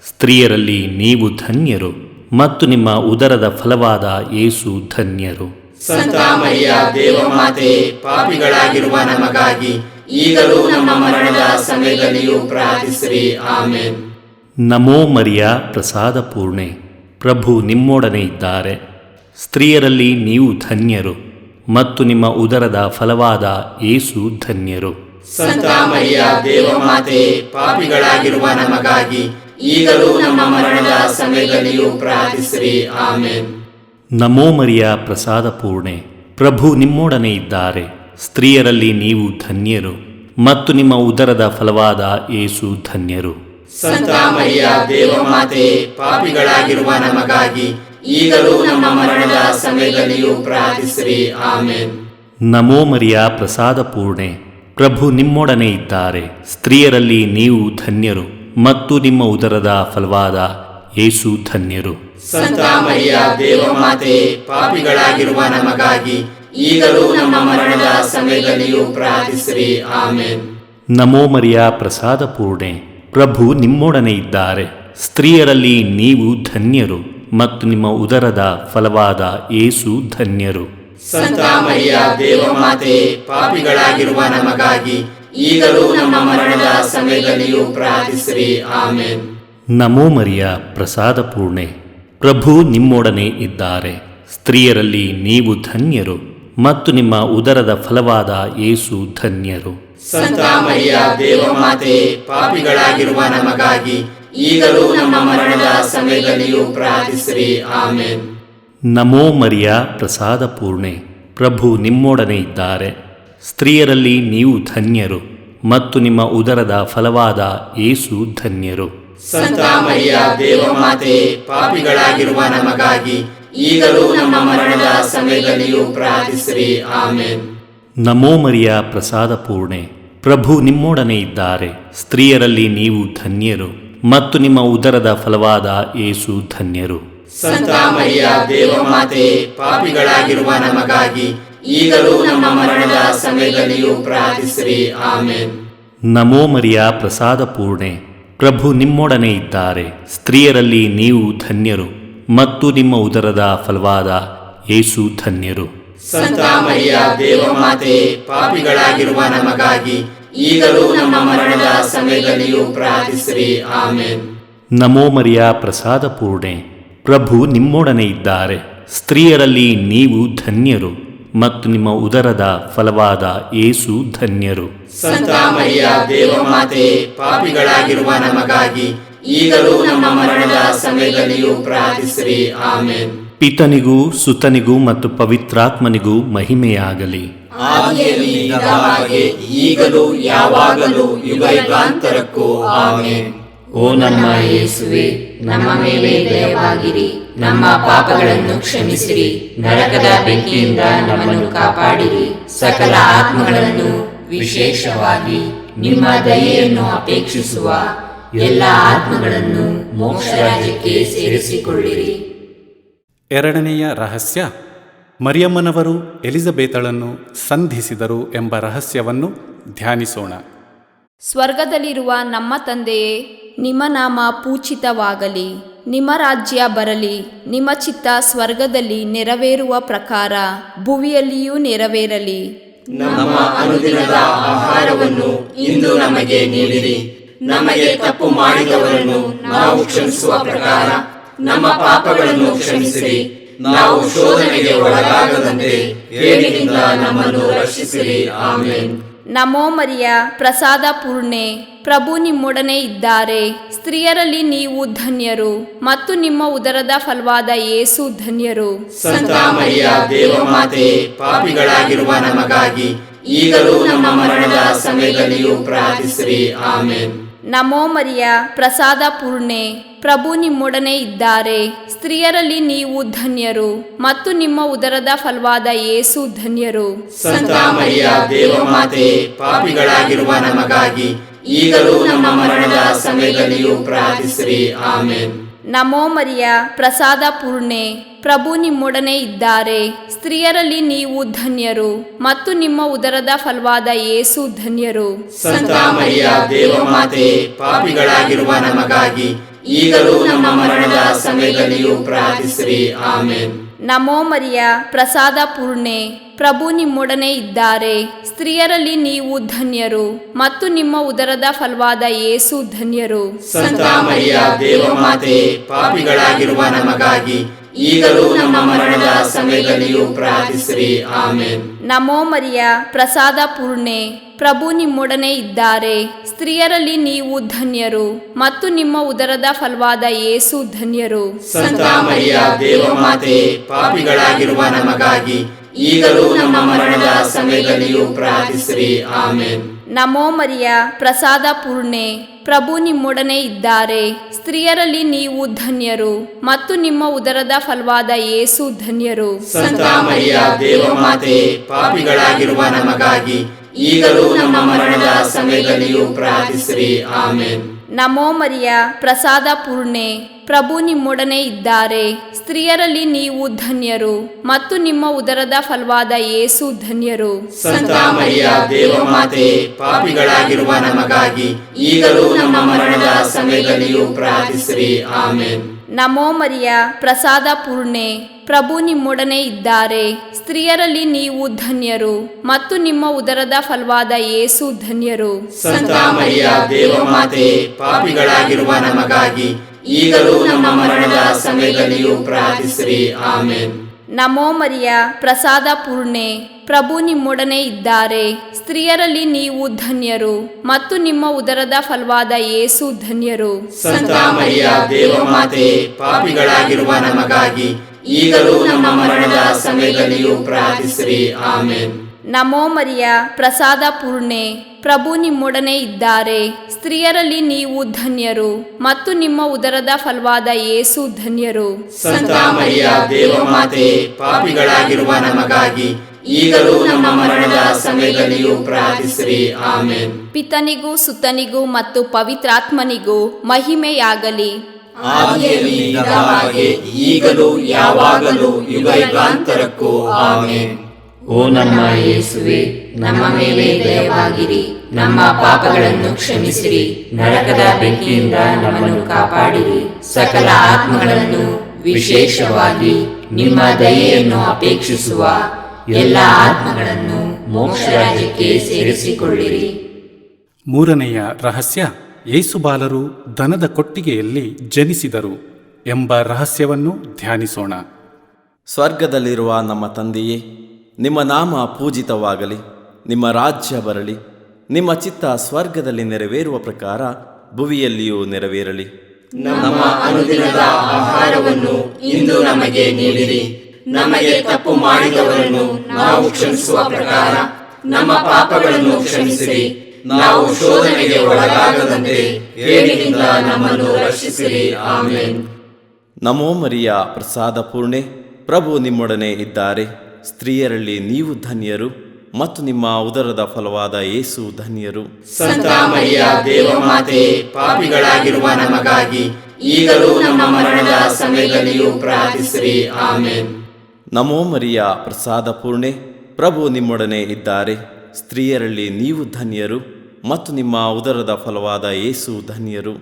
ಸ್ತ್ರೀಯರಲ್ಲಿ ನೀವು ಧನ್ಯರು ಮತ್ತು ನಿಮ್ಮ ಉದರದ ಫಲವಾದ ಯೇಸು ಧನ್ಯರು. ಸಂತ ಮರಿಯ ದೇವಮಾತೆ, ಪಾಪಿಗಳಾಗಿರುವ ನಮಗಾಗಿ ಈಗಲೂ ನಮ್ಮ ಮರಣದ ಸಮಯದಲ್ಲಿಯೂ ಪ್ರಾರ್ಥಿಸಿರಿ. ಆಮೆನ್. ನಮೋ ಮರಿಯ, ಪ್ರಸಾದ ಪೂರ್ಣೆ, ಪ್ರಭು ನಿಮ್ಮೊಡನೆ ಇದ್ದಾರೆ. ಸ್ತ್ರೀಯರಲ್ಲಿ ನೀವು ಧನ್ಯರು ಮತ್ತು ನಿಮ್ಮ ಉದರದ ಫಲವಾದ ಯೇಸು ಧನ್ಯರು. ಸಂತ ಮರಿಯ ದೇವಮಾತೆ, ಪಾಪಿಗಳಾಗಿರುವ ನಮಗಾಗಿ ಈಗಲೂ ನಮ್ಮ ಮರಣದ ಸಮಯದಲ್ಲಿಯೂ ಪ್ರಾರ್ಥಿಸಿರಿ. ಆಮೆನ್. ನಮೋ ಮರಿಯ, ಪ್ರಸಾದ ಪೂರ್ಣೆ, ಪ್ರಭು ನಿಮ್ಮೊಡನೆ ಇದ್ದಾರೆ. ಸ್ತ್ರೀಯರಲ್ಲಿ ನೀವು ಧನ್ಯರು ಮತ್ತು ನಿಮ್ಮ ಉದರದ ಫಲವಾದ ಯೇಸು ಧನ್ಯರು. ಸಂತ ಮರಿಯ ದೇವಮಾತೆ, ಪಾಪಿಗಳಾಗಿರುವ ನಮಗಾಗಿ ಈಗಲೂ ನಮ್ಮ ಮರಣದ ಸಮಯದಲ್ಲಿಯೂ ಪ್ರಾರ್ಥಿಸಿರಿ. ಆಮೆನ್. ನಮೋ ಮರಿಯ, ಪ್ರಸಾದ ಪೂರ್ಣೆ, ಪ್ರಭು ನಿಮ್ಮೊಡನೆ ಇದ್ದಾರೆ. ಸ್ತ್ರೀಯರಲ್ಲಿ ನೀವು ಧನ್ಯರು ಮತ್ತು ನಿಮ್ಮ ಉದರದ ಫಲವಾದ ಯೇಸು ಧನ್ಯರು. ಸಂತ ಮರಿಯ ದೇವಮಾತೆ, ಪಾಪಿಗಳಾಗಿರುವ ನಮಗಾಗಿ ಈಗಲೂ ನಮ್ಮ ಮರಣದ ಸಮಯದಲ್ಲಿಯೂ ಪ್ರಾರ್ಥಿಸಿರಿ. ಆಮೆನ್. ನಮೋ ಮರಿಯ, ಪ್ರಸಾದ ಪೂರ್ಣೆ, ಪ್ರಭು ನಿಮ್ಮೊಡನೆ ಇದ್ದಾರೆ. ಸ್ತ್ರೀಯರಲ್ಲಿ ನೀವು ಧನ್ಯರು ಮತ್ತು ನಿಮ್ಮ ಉದರದ ಫಲವಾದ ಯೇಸು ಧನ್ಯರು. ಸಂತ ಮರಿಯ ದೇವಮಾತೆ, ಪಾಪಿಗಳಾಗಿರುವ ನಮಗಾಗಿ ಈಗಲೂ ನಮ್ಮ ಮರಣದ ಸಮಯದಲ್ಲಿಯೂ ಪ್ರಾರ್ಥಿಸಿರಿ. ಆಮೆನ್. ನಮೋ ಮರಿಯ, ಪ್ರಸಾದ ಪೂರ್ಣೆ, ಪ್ರಭು ನಿಮ್ಮೊಡನೆ ಇದ್ದಾರೆ. ಸ್ತ್ರೀಯರಲ್ಲಿ ನೀವು ಧನ್ಯರು ಮತ್ತು ನಿಮ್ಮ ಉದರದ ಫಲವಾದ ಯೇಸು ಧನ್ಯರು. ಸಂತ ಮರಿಯ ದೇವಮಾತೆ, ಪಾಪಿಗಳಾಗಿರುವ ನಮಗಾಗಿ ಈಗಲೂ ನಮ್ಮ ಮರಣದ ಸಮಯದಲ್ಲಿಯೂ ಪ್ರಾರ್ಥಿಸಿರಿ. ಆಮೆನ್. ನಮೋ ಮರಿಯ, ಪ್ರಸಾದ ಪೂರ್ಣೆ, ಪ್ರಭು ನಿಮ್ಮೊಡನೆ ಇದ್ದಾರೆ. ಸ್ತ್ರೀಯರಲ್ಲಿ ನೀವು ಧನ್ಯರು ಮತ್ತು ನಿಮ್ಮ ಉದರದ ಫಲವಾದ ಯೇಸು ಧನ್ಯರು. ಸಂತ ಮರಿಯ ದೇವಮಾತೆ, ಪಾಪಿಗಳಾಗಿರುವ ನಮಗಾಗಿ ಈಗಲೂ ನಮ್ಮ ಮರಣದ ಸಮಯದಲ್ಲಿಯೂ ಪ್ರಾರ್ಥಿಸಿರಿ. ಆಮೆನ್. ನಮೋ ಮರಿಯ, ಪ್ರಸಾದ ಪೂರ್ಣೆ, ಪ್ರಭು ನಿಮ್ಮೊಡನೆ ಇದ್ದಾರೆ. ಸ್ತ್ರೀಯರಲ್ಲಿ ನೀವು ಧನ್ಯರು ಮತ್ತು ನಿಮ್ಮ ಉದರದ ಫಲವಾದ ಯೇಸು ಧನ್ಯರು. ಸಂತ ಮರಿಯ ದೇವಮಾತೆ, ಪಾಪಿಗಳಾಗಿರುವ ನಮಗಾಗಿ ಈಗಲೂ ನಮ್ಮ ಮರಣದ ಸಮಯದಲ್ಲಿಯೂ ಪ್ರಾರ್ಥಿಸಿರಿ. ಆಮೆನ್. ನಮೋ ಮರಿಯ, ಪ್ರಸಾದ ಪೂರ್ಣೆ, ಪ್ರಭು ನಿಮ್ಮೊಡನೆ ಇದ್ದಾರೆ. ಸ್ತ್ರೀಯರಲ್ಲಿ ನೀವು ಧನ್ಯರು ಮತ್ತು ನಿಮ್ಮ ಉದರದ ಫಲವಾದ ಯೇಸು ಧನ್ಯರು. ಸಂತ ಮರಿಯ ದೇವಮಾತೆ, ಪಾಪಿಗಳಾಗಿರುವ ನಮಗಾಗಿ ಈಗಲೂ ನಮ್ಮ ಮರಣದ ಸಮಯದಲ್ಲಿಯೂ ಪ್ರಾರ್ಥಿಸಿರಿ. ಆಮೆನ್. ನಮೋ ಮರಿಯ, ಪ್ರಸಾದ ಪೂರ್ಣೆ, ಪ್ರಭು ನಿಮ್ಮೊಡನೆ ಇದ್ದಾರೆ. ಸ್ತ್ರೀಯರಲ್ಲಿ ನೀವು ಧನ್ಯರು ಮತ್ತು ನಿಮ್ಮ ಉದರದ ಫಲವಾದ ಯೇಸು ಧನ್ಯರು. ಸಂತ ಮರಿಯ ದೇವಮಾತೆ, ಪಾಪಿಗಳಾಗಿರುವ ನಮಗಾಗಿ ಈಗಲೂ ನಮ್ಮ ಮರಣದ ಸಮಯದಲ್ಲಿಯೂ ಪ್ರಾರ್ಥಿಸಿರಿ. ಆಮೆನ್. ಪಿತನಿಗೂ ಸುತನಿಗೂ ಮತ್ತು ಪವಿತ್ರಾತ್ಮನಿಗೂ ಮಹಿಮೆಯಾಗಲಿ. ಆದಿಯಲ್ಲಿ ಇದ್ದ ಹಾಗೆ ಈಗಲೂ ಯಾವಾಗಲೂ ಯುಗಯುಗಾಂತರಕ್ಕೂ. ಆಮೆನ್. ಓ ನಮ್ಮ ಯೇಸುವೆ, ನಮ್ಮ ಮೇಲೆ ದಯವಾಗಿರಿ, ನಮ್ಮ ಪಾಪಗಳನ್ನು ಕ್ಷಮಿಸಿರಿ, ನರಕದ ಬೆಂಕಿಯಿಂದ ನಮ್ಮನ್ನು ಕಾಪಾಡಿರಿ, ಸಕಲ ಆತ್ಮಗಳನ್ನು ವಿಶೇಷವಾಗಿ ನಿಮ್ಮ ದಯೆಯನ್ನು ಅಪೇಕ್ಷಿಸುವ ಎಲ್ಲ ಆತ್ಮಗಳನ್ನು ಮೋಕ್ಷ ರಾಜ್ಯಕ್ಕೆ ಸೇರಿಸಿಕೊಳ್ಳಿರಿ. ಎರಡನೆಯ ರಹಸ್ಯ, ಮರಿಯಮ್ಮನವರು ಎಲಿಜಬೇತಳನ್ನು ಸಂಧಿಸಿದರು ಎಂಬ ರಹಸ್ಯವನ್ನು ಧ್ಯಾನಿಸೋಣ. ಸ್ವರ್ಗದಲ್ಲಿರುವ ನಮ್ಮ ತಂದೆಯೇ, ನಿಮ್ಮ ನಾಮ ಪೂಜಿತವಾಗಲಿ, ನಿಮ್ಮ ರಾಜ್ಯ ಬರಲಿ, ನಿಮ್ಮ ಚಿತ್ತ ಸ್ವರ್ಗದಲ್ಲಿ ನೆರವೇರುವ ಪ್ರಕಾರ ಭುವಿಯಲ್ಲಿಯೂ ನೆರವೇರಲಿ. ನಮ್ಮ ಅನುದಿನದ ಆಹಾರವನ್ನು ಇಂದು ನಮಗೆ ನೀಡಿರಿ. ನಮಗೆ ತಪ್ಪು ಮಾಡಿದವರನ್ನು ನಾವು ಕ್ಷಮಿಸುವ ಪ್ರಕಾರ ನಮ್ಮ ಪಾಪಗಳನ್ನು ಕ್ಷಮಿಸಿರಿ. ನಾವು ಶೋಧನೆಗೆ ಒಳಗಾಗದಂತೆ ಕೇಡಿನಿಂದ ನಮ್ಮನ್ನು ರಕ್ಷಿಸಿರಿ. ಆಮೆನ್. ನಮೋ ಮರಿಯ, ಪ್ರಸಾದ ಪೂರ್ಣೆ, ಪ್ರಭು ನಿಮ್ಮೊಡನೆ ಇದ್ದಾರೆ. ಸ್ತ್ರೀಯರಲ್ಲಿ ನೀವು ಧನ್ಯರು ಮತ್ತು ನಿಮ್ಮ ಉದರದ ಫಲವಾದ ಯೇಸು ಧನ್ಯರು. ಸಂತ ಮರಿಯ ದೇವಮಾತೆ, ಪಾಪಿಗಳಾಗಿರುವ ನಮಗಾಗಿ ಈಗಲೂ ನಮ್ಮ ಮರಣದ ಸಮಯದಲ್ಲಿಯೂ ಪ್ರಾರ್ಥಿಸಿರಿ. ಆಮೆನ್. ನಮೋ ಮರಿಯ, ಪ್ರಸಾದ ಪೂರ್ಣೆ, ಪ್ರಭು ನಿಮ್ಮೊಡನೆ ಇದ್ದಾರೆ. ಸ್ತ್ರೀಯರಲ್ಲಿ ನೀವು ಧನ್ಯರು ಮತ್ತು ನಿಮ್ಮ ಉದರದ ಫಲವಾದ ಯೇಸು ಧನ್ಯರು. ಸಂತ ಮರಿಯ ದೇವಮಾತೆ, ಪಾಪಿಗಳಾಗಿರುವ ನಮಗಾಗಿ ಈಗಲೂ ನಮ್ಮ ಮರಣದ ಸಮಯದಲ್ಲಿಯೂ ಪ್ರಾರ್ಥಿಸಿರಿ. ಆಮೆನ್. ನಮೋ ಮರಿಯ, ಪ್ರಸಾದ ಪೂರ್ಣೆ, ಪ್ರಭು ನಿಮ್ಮೊಡನೆ ಇದ್ದಾರೆ. ಸ್ತ್ರೀಯರಲ್ಲಿ ನೀವು ಧನ್ಯರು ಮತ್ತು ನಿಮ್ಮ ಉದರದ ಫಲವಾದ ಯೇಸು ಧನ್ಯರು. ಸಂತ ಮರಿಯ ದೇವಮಾತೆ, ಪಾಪಿಗಳಾಗಿರುವ ನಮಗಾಗಿ ಈಗಲೂ ನಮ್ಮ ಮರಣದ ಸಮಯದಲ್ಲಿಯೂ ಪ್ರಾರ್ಥಿಸಿರಿ. ಆಮೆನ್. ನಮೋ ಮರಿಯ, ಪ್ರಸಾದ ಪೂರ್ಣೆ, ಪ್ರಭು ನಿಮ್ಮೊಡನೆ ಇದ್ದಾರೆ. ಸ್ತ್ರೀಯರಲ್ಲಿ ನೀವು ಧನ್ಯರು ಮತ್ತು ನಿಮ್ಮ ಉದರದ ಫಲವಾದ ಯೇಸು ಧನ್ಯರು. ಸಂತ ಮರಿಯ ದೇವಮಾತೆ, ಪಾಪಿಗಳಾಗಿರುವ ನಮಗಾಗಿ ಈಗಲೂ ನಮ್ಮ ಮರಣದ ಸಮಯದಲ್ಲಿಯೂ ಪ್ರಾರ್ಥಿಸಿರಿ. ಆಮೆನ್. ನಮೋ ಮರಿಯ, ಪ್ರಸಾದ ಪೂರ್ಣೆ, ಪ್ರಭು ನಿಮ್ಮೊಡನೆ ಇದ್ದಾರೆ. ಸ್ತ್ರೀಯರಲ್ಲಿ ನೀವು ಧನ್ಯರು ಮತ್ತು ನಿಮ್ಮ ಉದರದ ಫಲವಾದ ಯೇಸು ಧನ್ಯರು. ಸಂತ ಮರಿಯ ದೇವಮಾತೆ, ಪಾಪಿಗಳಾಗಿರುವ ನಮಗಾಗಿ ಈಗಲೂ ನಮ್ಮ ಮರಣದ ಸಮಯದಲ್ಲಿಯೂ ಪ್ರಾರ್ಥಿಸಿರಿ. ಆಮೆನ್. ನಮೋ ಮರಿಯ, ಪ್ರಸಾದ ಪೂರ್ಣೆ, ಪ್ರಭು ನಿಮ್ಮೊಡನೆ ಇದ್ದಾರೆ. ಸ್ತ್ರೀಯರಲ್ಲಿ ನೀವು ಧನ್ಯರು ಮತ್ತು ನಿಮ್ಮ ಉದರದ ಫಲವಾದ ಯೇಸು ಧನ್ಯರು. ಸಂತ ಮರಿಯ ದೇವಮಾತೆ, ಪಾಪಿಗಳಾಗಿರುವ ನಮಗಾಗಿ ಈಗಲೂ ನಮ್ಮ ಮರಣದ ಸಮಯದಲ್ಲಿಯೂ ಪ್ರಾರ್ಥಿಸಿರಿ. ಆಮೆನ್. ನಮೋ ಮರಿಯ, ಪ್ರಸಾದ ಪೂರ್ಣೆ, ಪ್ರಭು ನಿಮ್ಮೊಡನೆ ಇದ್ದಾರೆ. ಸ್ತ್ರೀಯರಲ್ಲಿ ನೀವು ಧನ್ಯರು ಮತ್ತು ನಿಮ್ಮ ಉದರದ ಫಲವಾದ ಯೇಸು ಧನ್ಯರು. ಸಂತ ಮರಿಯ ದೇವಮಾತೆ, ಪಾಪಿಗಳಾಗಿರುವ ನಮಗಾಗಿ ಈಗಲೂ ನಮ್ಮ ಮರಣದ ಸಮಯದಲ್ಲಿಯೂ ಪ್ರಾರ್ಥಿಸಿರಿ. ಆಮೆನ್. ನಮೋ ಮರಿಯ, ಪ್ರಸಾದ ಪೂರ್ಣೆ, ಪ್ರಭು ನಿಮ್ಮೊಡನೆ ಇದ್ದಾರೆ. ಸ್ತ್ರೀಯರಲ್ಲಿ ನೀವು ಧನ್ಯರು ಮತ್ತು ನಿಮ್ಮ ಉದರದ ಫಲವಾದ ಯೇಸು ಧನ್ಯರು. ಸಂತ ಮರಿಯ ದೇವಮಾತೆ, ಪಾಪಿಗಳಾಗಿರುವ ನಮಗಾಗಿ ಈಗಲೂ ನಮ್ಮ ಮರಣದ ಸಮಯದಲ್ಲಿಯೂ ಪ್ರಾರ್ಥಿಸಿರಿ. ಆಮೆನ್. ನಮೋ ಮರಿಯ, ಪ್ರಸಾದ ಪೂರ್ಣೆ, ಪ್ರಭು ನಿಮ್ಮೊಡನೆ ಇದ್ದಾರೆ. ಸ್ತ್ರೀಯರಲ್ಲಿ ನೀವು ಧನ್ಯರು ಮತ್ತು ನಿಮ್ಮ ಉದರದ ಫಲವಾದ ಯೇಸು ಧನ್ಯರು. ಸಂತ ಮರಿಯ ದೇವಮಾತೆ, ಪಾಪಿಗಳಾಗಿರುವ ನಮಗಾಗಿ ಈಗಲೂ ನಮ್ಮ ಮರಣದ ಸಮಯದಲ್ಲಿಯೂ ಪ್ರಾರ್ಥಿಸಿರಿ. ಆಮೆನ್. ನಮೋ ಮರಿಯ, ಪ್ರಸಾದ ಪೂರ್ಣೆ, ಪ್ರಭು ನಿಮ್ಮೊಡನೆ ಇದ್ದಾರೆ. ಸ್ತ್ರೀಯರಲ್ಲಿ ನೀವು ಧನ್ಯರು ಮತ್ತು ನಿಮ್ಮ ಉದರದ ಫಲವಾದ ಯೇಸು ಧನ್ಯರು. ಸಂತ ಮರಿಯ ದೇವಮಾತೆ, ಪಾಪಿಗಳಾಗಿರುವ ನಮಗಾಗಿ ಈಗಲೂ ನಮ್ಮ ಮರಣದ ಸಮಯದಲ್ಲಿಯೂ ಪ್ರಾರ್ಥಿಸಿರಿ. ಆಮೆನ್. ಪಿತನಿಗೂ ಸುತನಿಗೂ ಮತ್ತು ಪವಿತ್ರಾತ್ಮನಿಗೂ ಮಹಿಮೆಯಾಗಲಿ. ಆದಿಯಲ್ಲಿ ಇದ್ದ ಹಾಗೆ ಈಗಲೂ ಯಾವಾಗಲೂ ಯುಗಾಂತರಕ್ಕೂ. ಆಮೆನ್. ಓ ನಮ್ಮ ಯೇಸುವೆ, ನಮ್ಮ ಮೇಲೆ ದಯವಾಗಿರಿ. ನಮ್ಮ ಪಾಪಗಳನ್ನು ಕ್ಷಮಿಸಿರಿ. ನರಕದ ಬೆಂಕಿಯಿಂದ ನಮ್ಮನ್ನು ಕಾಪಾಡಿರಿ. ಸಕಲ ಆತ್ಮಗಳನ್ನು, ವಿಶೇಷವಾಗಿ ನಿಮ್ಮ ದಯೆಯನ್ನು ಅಪೇಕ್ಷಿಸುವ ಎಲ್ಲ ಆತ್ಮಗಳನ್ನು ಮೋಕ್ಷ ರಾಜ್ಯಕ್ಕೆ ಸೇರಿಸಿಕೊಳ್ಳಿರಿ. ಮೂರನೆಯ ರಹಸ್ಯ, ಯೇಸುಬಾಲರು ದನದ ಕೊಟ್ಟಿಗೆಯಲ್ಲಿ ಜನಿಸಿದರು ಎಂಬ ರಹಸ್ಯವನ್ನು ಧ್ಯಾನಿಸೋಣ. ಸ್ವರ್ಗದಲ್ಲಿರುವ ನಮ್ಮ ತಂದೆಯೇ, ನಿಮ್ಮ ನಾಮ ಪೂಜಿತವಾಗಲಿ, ನಿಮ್ಮ ರಾಜ್ಯ ಬರಲಿ, ನಿಮ್ಮ ಚಿತ್ತ ಸ್ವರ್ಗದಲ್ಲಿ ನೆರವೇರುವ ಪ್ರಕಾರ ಭುವಿಯಲ್ಲಿಯೂ ನೆರವೇರಲಿ. ನಮ್ಮ ಅನುದಿನದ ಆಹಾರವನ್ನು ಇಂದು ನಮಗೆ ನೀಡಿರಿ. ನಮಗೆ ತಪ್ಪು ಮಾಡಿದವರನ್ನು ನಾವು ಕ್ಷಮಿಸುವ ಪ್ರಕಾರ ನಮ್ಮ ಪಾಪಗಳನ್ನು ಕ್ಷಮಿಸಿರಿ. ನಾವು ಶೋಧನೆಗೆ ಒಳಗಾಗದಂತೆ ಕೇಡಿನಿಂದ ನಮ್ಮನ್ನು ರಕ್ಷಿಸಿರಿ. ಆಮೆನ್. ನಮೋ ಮರಿಯ, ಪ್ರಸಾದ ಪೂರ್ಣೆ, ಪ್ರಭು ನಿಮ್ಮೊಡನೆ ಇದ್ದಾರೆ. ಸ್ತ್ರೀಯರಲ್ಲಿ ನೀವು ಧನ್ಯರು ಮತ್ತು ನಿಮ್ಮ ಉದರದ ಫಲವಾದ ಯೇಸು ಧನ್ಯರು. ಸಂತ ಮರಿಯ ದೇವಮಾತೆ, ಪಾಪಿಗಳಾಗಿರುವ ನಮಗಾಗಿ ಈಗಲೂ ನಮ್ಮ ಮರಣದ ಸಮಯದಲ್ಲಿಯೂ ಪ್ರಾರ್ಥಿಸಿರಿ. ಆಮೆನ್. ನಮೋ ಮರಿಯ, ಪ್ರಸಾದ ಪೂರ್ಣೆ, ಪ್ರಭು ನಿಮ್ಮೊಡನೆ ಇದ್ದಾರೆ. ಸ್ತ್ರೀಯರಲ್ಲಿ ನೀವು ಧನ್ಯರು ಮತ್ತು ನಿಮ್ಮ ಉದರದ ಫಲವಾದ ಯೇಸು ಧನ್ಯರು.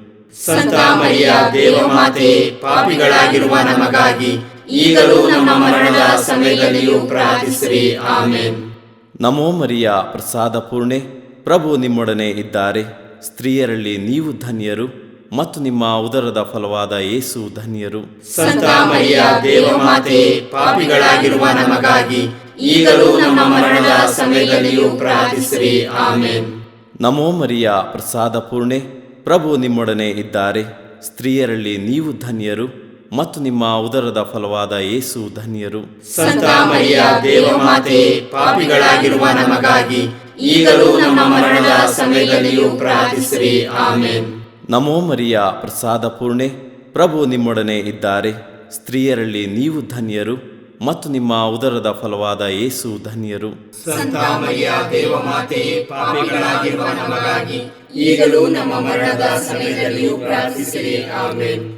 ಸಂತ ಮರಿಯ ದೇವಮಾತೆ, ಪಾಪಿಗಳಾಗಿರುವ ನಮಗಾಗಿ ಈಗಲೂ ನಮ್ಮ ಮರಣದ ಸಮಯದಲ್ಲಿಯೂ ಪ್ರಾರ್ಥಿಸಿರಿ. ಆಮೆನ್. ನಮೋ ಮರಿಯ, ಪ್ರಸಾದ ಪೂರ್ಣೆ, ಪ್ರಭು ನಿಮ್ಮೊಡನೆ ಇದ್ದಾರೆ. ಸ್ತ್ರೀಯರಲ್ಲಿ ನೀವು ಧನ್ಯರು ಮತ್ತು ನಿಮ್ಮ ಉದರದ ಫಲವಾದ ಯೇಸು ಧನ್ಯರು. ಸಂತ ಮರಿಯ ದೇವಮಾತೆ, ಪಾಪಿಗಳಾಗಿರುವ ನಮಗಾಗಿ ಈಗಲೂ ನಮ್ಮ ಮರಣದ ಸಮಯದಲ್ಲಿಯೂ ಪ್ರಾರ್ಥಿಸಿರಿ. ಆಮೆನ್. ನಮೋ ಮರಿಯ ಪ್ರಸಾದ ಪೂರ್ಣೆ, ಪ್ರಭು ನಿಮ್ಮೊಡನೆ ಇದ್ದಾರೆ. ಸ್ತ್ರೀಯರಲ್ಲಿ ನೀವು ಧನ್ಯರು ಮತ್ತು ನಿಮ್ಮ ಉದರದ ಫಲವಾದ ಯೇಸು ಧನ್ಯರು. ಸಂತ ಮರಿಯ ದೇವಮಾತೆ, ಪಾಪಿಗಳಾಗಿರುವ ನಮಗಾಗಿ ಈಗಲೂ ನಮ್ಮ ಮರಣದ ಸಮಯದಲ್ಲಿಯೂ ಪ್ರಾರ್ಥಿಸಿರಿ. ಆಮೇನ್. ನಮೋ ಮರಿಯ ಪ್ರಸಾದ ಪೂರ್ಣೆ, ಪ್ರಭು ನಿಮ್ಮೊಡನೆ ಇದ್ದಾರೆ. ಸ್ತ್ರೀಯರಲ್ಲಿ ನೀವು ಧನ್ಯರು ಮತ್ತು ನಿಮ್ಮ ಉದರದ ಫಲವಾದ ಯೇಸು ಧನ್ಯರು. ಸಂತ ಮರಿಯ ದೇವಮಾತೆ, ಪಾಪಿಗಳಾಗಿರುವ ನಮಗಾಗಿ ಈಗಲೂ ನಮ್ಮ ಮರಣದ ಸಮಯದಲ್ಲಿಯೂ ಪ್ರಾರ್ಥಿಸಿರಿ. ಆಮೇನ್.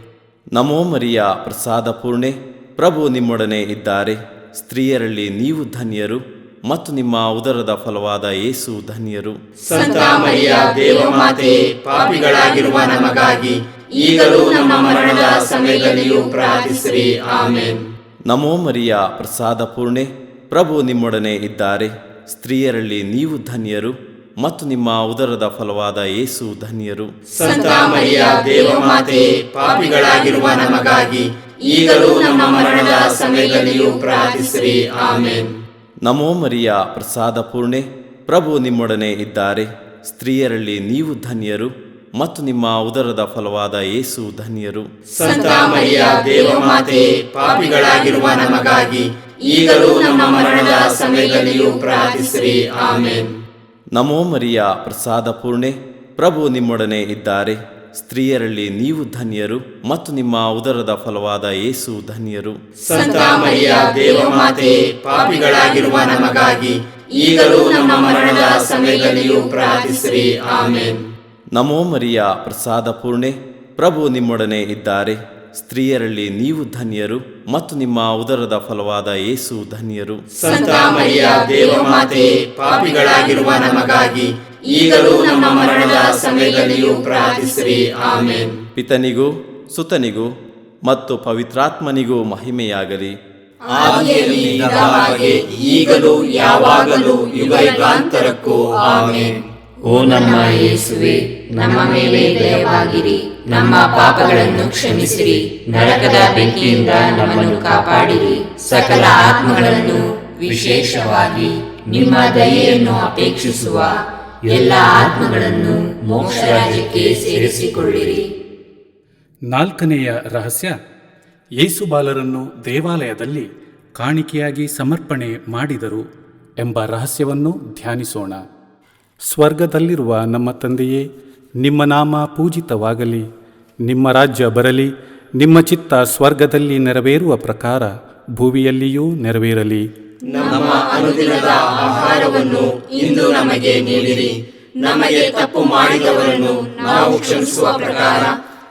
ನಮೋ ಮರಿಯ ಪ್ರಸಾದ ಪೂರ್ಣೆ, ಪ್ರಭು ನಿಮ್ಮೊಡನೆ ಇದ್ದಾರೆ. ಸ್ತ್ರೀಯರಲ್ಲಿ ನೀವು ಧನ್ಯರು ಮತ್ತು ನಿಮ್ಮ ಉದರದ ಫಲವಾದ ಯೇಸು ಧನ್ಯರು. ಸಂತ ಮರಿಯ ದೇವಮಾತೆ, ಪಾಪಿಗಳಾಗಿರುವ ನಮಗಾಗಿ ಈಗಲೂ ನಮ್ಮ ಮರಣದ ಸಮಯದಲ್ಲಿಯೂ ಪ್ರಾರ್ಥಿಸಿರಿ. ಆಮೇನ್. ನಮೋ ಮರಿಯ ಪ್ರಸಾದ ಪೂರ್ಣೆ, ಪ್ರಭು ನಿಮ್ಮೊಡನೆ ಇದ್ದಾರೆ. ಸ್ತ್ರೀಯರಲ್ಲಿ ನೀವು ಧನ್ಯರು ಮತ್ತು ನಿಮ್ಮ ಉದರದ ಫಲವಾದ ಯೇಸು ಧನ್ಯರು. ಸಂತ ಮರಿಯ ದೇವಮಾತೆ, ಪಾಪಿಗಳಾಗಿರುವ ನಮಗಾಗಿ ಈಗಲೂ ನಮ್ಮ ಮರಣದ ಸಮಯದಲ್ಲಿಯೂ ಪ್ರಾರ್ಥಿಸಿರಿ. ಆಮೇನ್. ನಮೋ ಮರಿಯ ಪ್ರಸಾದ ಪೂರ್ಣೆ, ಪ್ರಭು ನಿಮ್ಮೊಡನೆ ಇದ್ದಾರೆ. ಸ್ತ್ರೀಯರಲ್ಲಿ ನೀವು ಧನ್ಯರು ಮತ್ತು ನಿಮ್ಮ ಉದರದ ಫಲವಾದ ಯೇಸು ಧನ್ಯರು. ಸಂತ ಮರಿಯ ದೇವಮಾತೆ, ಪಾಪಿಗಳಾಗಿರುವ ನಮಗಾಗಿ ಈಗಲೂ ನಮ್ಮ ಮರಣದ ಸಮಯದಲ್ಲಿಯೂ ಪ್ರಾರ್ಥಿಸಿರಿ. ಆಮೇನ್. ನಮೋ ಮರಿಯ ಪ್ರಸಾದ ಪೂರ್ಣೆ, ಪ್ರಭು ನಿಮ್ಮೊಡನೆ ಇದ್ದಾರೆ. ಸ್ತ್ರೀಯರಲ್ಲಿ ನೀವು ಧನ್ಯರು ಮತ್ತು ನಿಮ್ಮ ಉದರದ ಫಲವಾದ ಯೇಸು ಧನ್ಯರು. ಸಂತ ಮರಿಯ ದೇವಮಾತೆ, ಪಾಪಿಗಳಾಗಿರುವ ನಮಗಾಗಿ ಈಗಲೂ ನಮ್ಮ ಮರಣದ ಸಮಯದಲ್ಲಿಯೂ ಪ್ರಾರ್ಥಿಸಿರಿ. ಆಮೇನ್. ನಮೋ ಮರಿಯ ಪ್ರಸಾದ ಪೂರ್ಣೆ, ಪ್ರಭು ನಿಮ್ಮೊಡನೆ ಇದ್ದಾರೆ. ಸ್ತ್ರೀಯರಲ್ಲಿ ನೀವು ಧನ್ಯರು ಮತ್ತು ನಿಮ್ಮ ಉದರದ ಫಲವಾದ ಯೇಸು ಧನ್ಯರು. ಸಂತ ಮರಿಯ ದೇವಮಾತೆ, ಪಾಪಿಗಳಾಗಿರುವ ನಮಗಾಗಿ ಈಗಲೂ ನಮ್ಮ ಮರಣದ ಸಮಯದಲ್ಲಿಯೂ ಪ್ರಾರ್ಥಿಸಿರಿ. ಆಮೇನ್. ಪಿತನಿಗೂ ಸುತನಿಗೂ ಮತ್ತು ಪವಿತ್ರಾತ್ಮನಿಗೂ ಮಹಿಮೆಯಾಗಲಿ. ಆದಿಯಲ್ಲಿ ಇದ್ದ ಹಾಗೆ ಈಗಲೂ ಯಾವಾಗಲೂ ಯುಗಯುಗಾಂತರಕ್ಕೂ. ಆಮೇನ್. ಓ ನಮ್ಮ ಯೇಸುವೆ, ನಮ್ಮ ಮೇಲೆ ದಯವಾಗಿರಿ, ನಮ್ಮ ಪಾಪಗಳನ್ನು ಕ್ಷಮಿಸಿರಿ, ನರಕದ ಬೆಂಕಿಯಿಂದ ನಮ್ಮನ್ನು ಕಾಪಾಡಿರಿ, ಸಕಲ ಆತ್ಮಗಳನ್ನು ವಿಶೇಷವಾಗಿ ನಿಮ್ಮ ದಯೆಯನ್ನು ಅಪೇಕ್ಷಿಸುವ ಎಲ್ಲ ಆತ್ಮಗಳನ್ನು ಮೋಕ್ಷ ರಾಜ್ಯಕ್ಕೆ ಸೇರಿಸಿಕೊಳ್ಳಿರಿ. ನಾಲ್ಕನೆಯ ರಹಸ್ಯ, ಯೇಸು ಬಾಲರನ್ನು ದೇವಾಲಯದಲ್ಲಿ ಕಾಣಿಕೆಯಾಗಿ ಸಮರ್ಪಣೆ ಮಾಡಿದರು ಎಂಬ ರಹಸ್ಯವನ್ನು ಧ್ಯಾನಿಸೋಣ. ಸ್ವರ್ಗದಲ್ಲಿರುವ ನಮ್ಮ ತಂದೆಯೇ, ನಿಮ್ಮ ನಾಮ ಪೂಜಿತವಾಗಲಿ, ನಿಮ್ಮ ರಾಜ್ಯ ಬರಲಿ, ನಿಮ್ಮ ಚಿತ್ತ ಸ್ವರ್ಗದಲ್ಲಿ ನೆರವೇರುವ ಪ್ರಕಾರ ಭೂಮಿಯಲ್ಲಿಯೂ ನೆರವೇರಲಿ. ನಮ್ಮ ಅನುದಿನದ ಆಹಾರವನ್ನು ಇಂದು ನಮಗೆ ನೀಡಿರಿ. ನಮಗೆ ತಪ್ಪು ಮಾಡಿದವರನ್ನು ನಾವು ಕ್ಷಮಿಸುವ ಪ್ರಕಾರ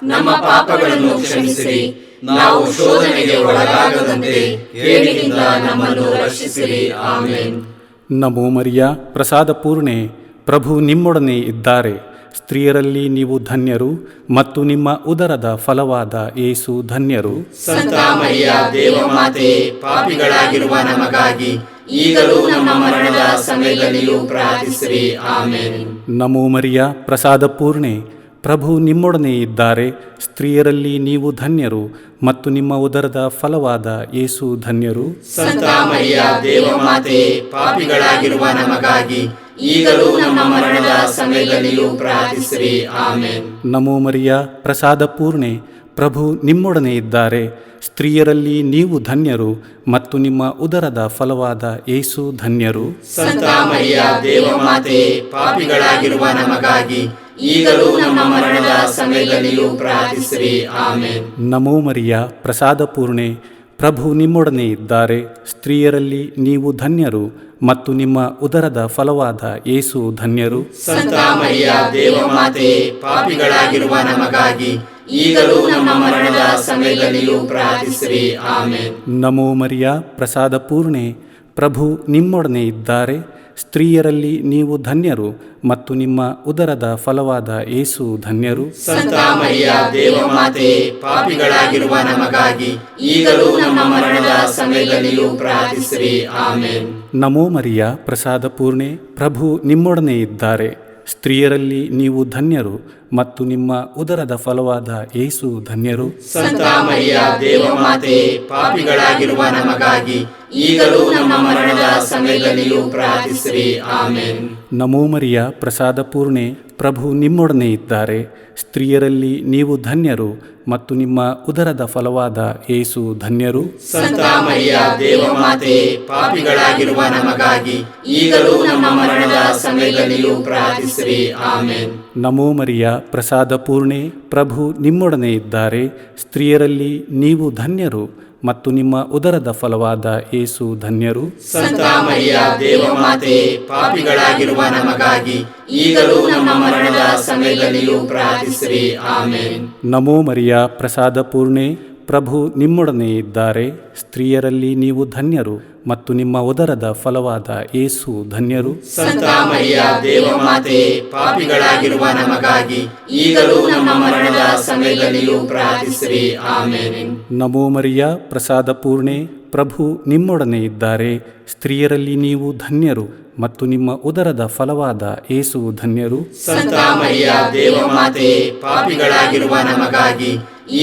ನಮ್ಮ ಪಾಪಗಳನ್ನು ಕ್ಷಮಿಸಿರಿ. ನಾವು ಶೋಧನೆಗೆ ಒಳಗಾಗದಂತೆ ಕೇಡಿನಿಂದ ನಮ್ಮನ್ನು ರಕ್ಷಿಸಿರಿ. ಆಮೇನ್. ನಮೋ ಮರಿಯ ಪ್ರಸಾದ ಪೂರ್ಣೆ, ಪ್ರಭು ನಿಮ್ಮೊಡನೆ ಇದ್ದಾರೆ. ಸ್ತ್ರೀಯರಲ್ಲಿ ನೀವು ಧನ್ಯರು ಮತ್ತು ನಿಮ್ಮ ಉದರದ ಫಲವಾದ ಯೇಸು ಧನ್ಯರು. ಸಂತ ಮರಿಯ ದೇವಮಾತೆ, ಪಾಪಿಗಳಾಗಿರುವ ನಮಗಾಗಿ ಈಗಲೂ ನಮ್ಮ ಮರಣದ ಸಮಯದಲ್ಲಿಯೂ ಪ್ರಾರ್ಥಿಸಿರಿ. ಆಮೇನ್. ನಮೋ ಮರಿಯ ಪ್ರಸಾದ ಪೂರ್ಣೆ, ಪ್ರಭು ನಿಮ್ಮೊಡನೆ ಇದ್ದಾರೆ. ಸ್ತ್ರೀಯರಲ್ಲಿ ನೀವು ಧನ್ಯರು ಮತ್ತು ನಿಮ್ಮ ಉದರದ ಫಲವಾದ ಯೇಸು ಧನ್ಯರು. ಸಂತ ಮರಿಯ ದೇವಮಾತೆ, ಪಾಪಿಗಳಾಗಿರುವ ನಮಗಾಗಿ ಈಗಲೂ ನಮ್ಮ ಮರಣದ ಸಮಯದಲ್ಲಿಯೂ ಪ್ರಾರ್ಥಿಸಿರಿ. ಆಮೇನ್. ನಮೋ ಮರಿಯ ಪ್ರಸಾದ ಪೂರ್ಣೆ, ಪ್ರಭು ನಿಮ್ಮೊಡನೆ ಇದ್ದಾರೆ. ಸ್ತ್ರೀಯರಲ್ಲಿ ನೀವು ಧನ್ಯರು ಮತ್ತು ನಿಮ್ಮ ಉದರದ ಫಲವಾದ ಯೇಸು ಧನ್ಯರು. ಸಂತ ಮರಿಯ ದೇವಮಾತೆ, ಪಾಪಿಗಳಾಗಿರುವ ನಮಗಾಗಿ ಈಗಲೂ ನಮ್ಮ ಮರಣದ ಸಮಯದಲ್ಲಿಯೂ ಪ್ರಾರ್ಥಿಸಿರಿ. ಆಮೇನ್. ನಮೋ ಮರಿಯ ಪ್ರಸಾದ ಪೂರ್ಣೆ, ಪ್ರಭು ನಿಮ್ಮೊಡನೆ ಇದ್ದಾರೆ. ಸ್ತ್ರೀಯರಲ್ಲಿ ನೀವು ಧನ್ಯರು ಮತ್ತು ನಿಮ್ಮ ಉದರದ ಫಲವಾದ ಯೇಸು ಧನ್ಯರು. ಸಂತ ಮರಿಯ ದೇವಮಾತೆ, ಪಾಪಿಗಳಾಗಿರುವ ನಮಗಾಗಿ ಈಗಲೂ ನಮ್ಮ ಮರಣದ ಸಮಯದಲ್ಲಿಯೂ ಪ್ರಾರ್ಥಿಸಿರಿ. ಆಮೇನ್. ನಮೋ ಮರಿಯ ಪ್ರಸಾದ ಪೂರ್ಣೆ, ಪ್ರಭು ನಿಮ್ಮೊಡನೆ ಇದ್ದಾರೆ. ಸ್ತ್ರೀಯರಲ್ಲಿ ನೀವು ಧನ್ಯರು ಮತ್ತು ನಿಮ್ಮ ಉದರದ ಫಲವಾದ ಯೇಸು ಧನ್ಯರು. ಸಂತ ಮರಿಯ ದೇವಮಾತೆ, ಪಾಪಿಗಳಾಗಿರುವ ನಮಗಾಗಿ ಈಗಲೂ ನಮ್ಮ ಮರಣದ ಸಮಯದಲ್ಲಿಯೂ ಪ್ರಾರ್ಥಿಸಿರಿ. ಆಮೇನ್. ನಮೋ ಮರಿಯ ಪ್ರಸಾದ ಪೂರ್ಣೆ, ಪ್ರಭು ನಿಮ್ಮೊಡನೆ ಇದ್ದಾರೆ. ಸ್ತ್ರೀಯರಲ್ಲಿ ನೀವು ಧನ್ಯರು ಮತ್ತು ನಿಮ್ಮ ಉದರದ ಫಲವಾದ ಯೇಸು ಧನ್ಯರು. ಸಂತ ಮರಿಯ ದೇವಮಾತೆ, ಪಾಪಿಗಳಾಗಿರುವ ನಮಗಾಗಿ ಈಗಲೂ ನಮ್ಮ ಮರಣದ ಸಮಯದಲ್ಲಿಯೂ ಪ್ರಾರ್ಥಿಸಿರಿ. ಆಮೆನ್. ನಮೋ ಮರಿಯ ಪ್ರಸಾದ ಪೂರ್ಣೆ, ಪ್ರಭು ನಿಮ್ಮೊಡನೆ ಇದ್ದಾರೆ. ಸ್ತ್ರೀಯರಲ್ಲಿ ನೀವು ಧನ್ಯರು ಮತ್ತು ನಿಮ್ಮ ಉದರದ ಫಲವಾದ ಯೇಸು ಧನ್ಯರು. ಸಂತ ಮರಿಯ ದೇವಮಾತೆ, ಪಾಪಿಗಳಾಗಿರುವ ನಮಗಾಗಿ ಈಗಲೂ ನಮ್ಮ ಮರಣದ ಸಮಯದಲ್ಲಿಯೂ ಪ್ರಾರ್ಥಿಸಿರಿ. ಆಮೆನ್. ನಮೋ ಮರಿಯ ಪ್ರಸಾದ ಪೂರ್ಣೆ, ಪ್ರಭು ನಿಮ್ಮೊಡನೆ ಇದ್ದಾರೆ. ಸ್ತ್ರೀಯರಲ್ಲಿ ನೀವು ಧನ್ಯರು ಮತ್ತು ನಿಮ್ಮ ಉದರದ ಫಲವಾದ ಯೇಸು ಧನ್ಯರು. ಸಂತ ಮರಿಯ ದೇವಮಾತೆ, ಪಾಪಿಗಳಾಗಿರುವ ನಮಗಾಗಿ ಈಗಲೂ ನಮ್ಮ ಮರಣದ ಸಮಯದಲ್ಲಿಯೂ ಪ್ರಾರ್ಥಿಸಿರಿ. ಆಮೆನ್. ನಮೋ ಮರಿಯ ಪ್ರಸಾದ ಪೂರ್ಣೆ, ಪ್ರಭು ನಿಮ್ಮೊಡನೆ ಇದ್ದಾರೆ. ಸ್ತ್ರೀಯರಲ್ಲಿ ನೀವು ಧನ್ಯರು ಮತ್ತು ನಿಮ್ಮ ಉದರದ ಫಲವಾದ ಯೇಸು ಧನ್ಯರು. ಸಂತ ಮರಿಯ ದೇವಮಾತೆ, ಪಾಪಿಗಳಾಗಿರುವ ನಮಗಾಗಿ ಈಗಲೂ ನಮ್ಮ ಮರಣದ ಸಮಯದಲ್ಲಿಯೂ ಪ್ರಾರ್ಥಿಸಿರಿ. ಆಮೆನ್. ನಮೋ ಮರಿಯ ಪ್ರಸಾದ ಪೂರ್ಣೆ, ಪ್ರಭು ನಿಮ್ಮೊಡನೆ ಇದ್ದಾರೆ. ಸ್ತ್ರೀಯರಲ್ಲಿ ನೀವು ಧನ್ಯರು ಮತ್ತು ನಿಮ್ಮ ಉದರದ ಫಲವಾದ ಯೇಸು ಧನ್ಯರು. ಸಂತ ಮರಿಯ ದೇವಮಾತೆ, ಪಾಪಿಗಳಾಗಿರುವ ನಮಗಾಗಿ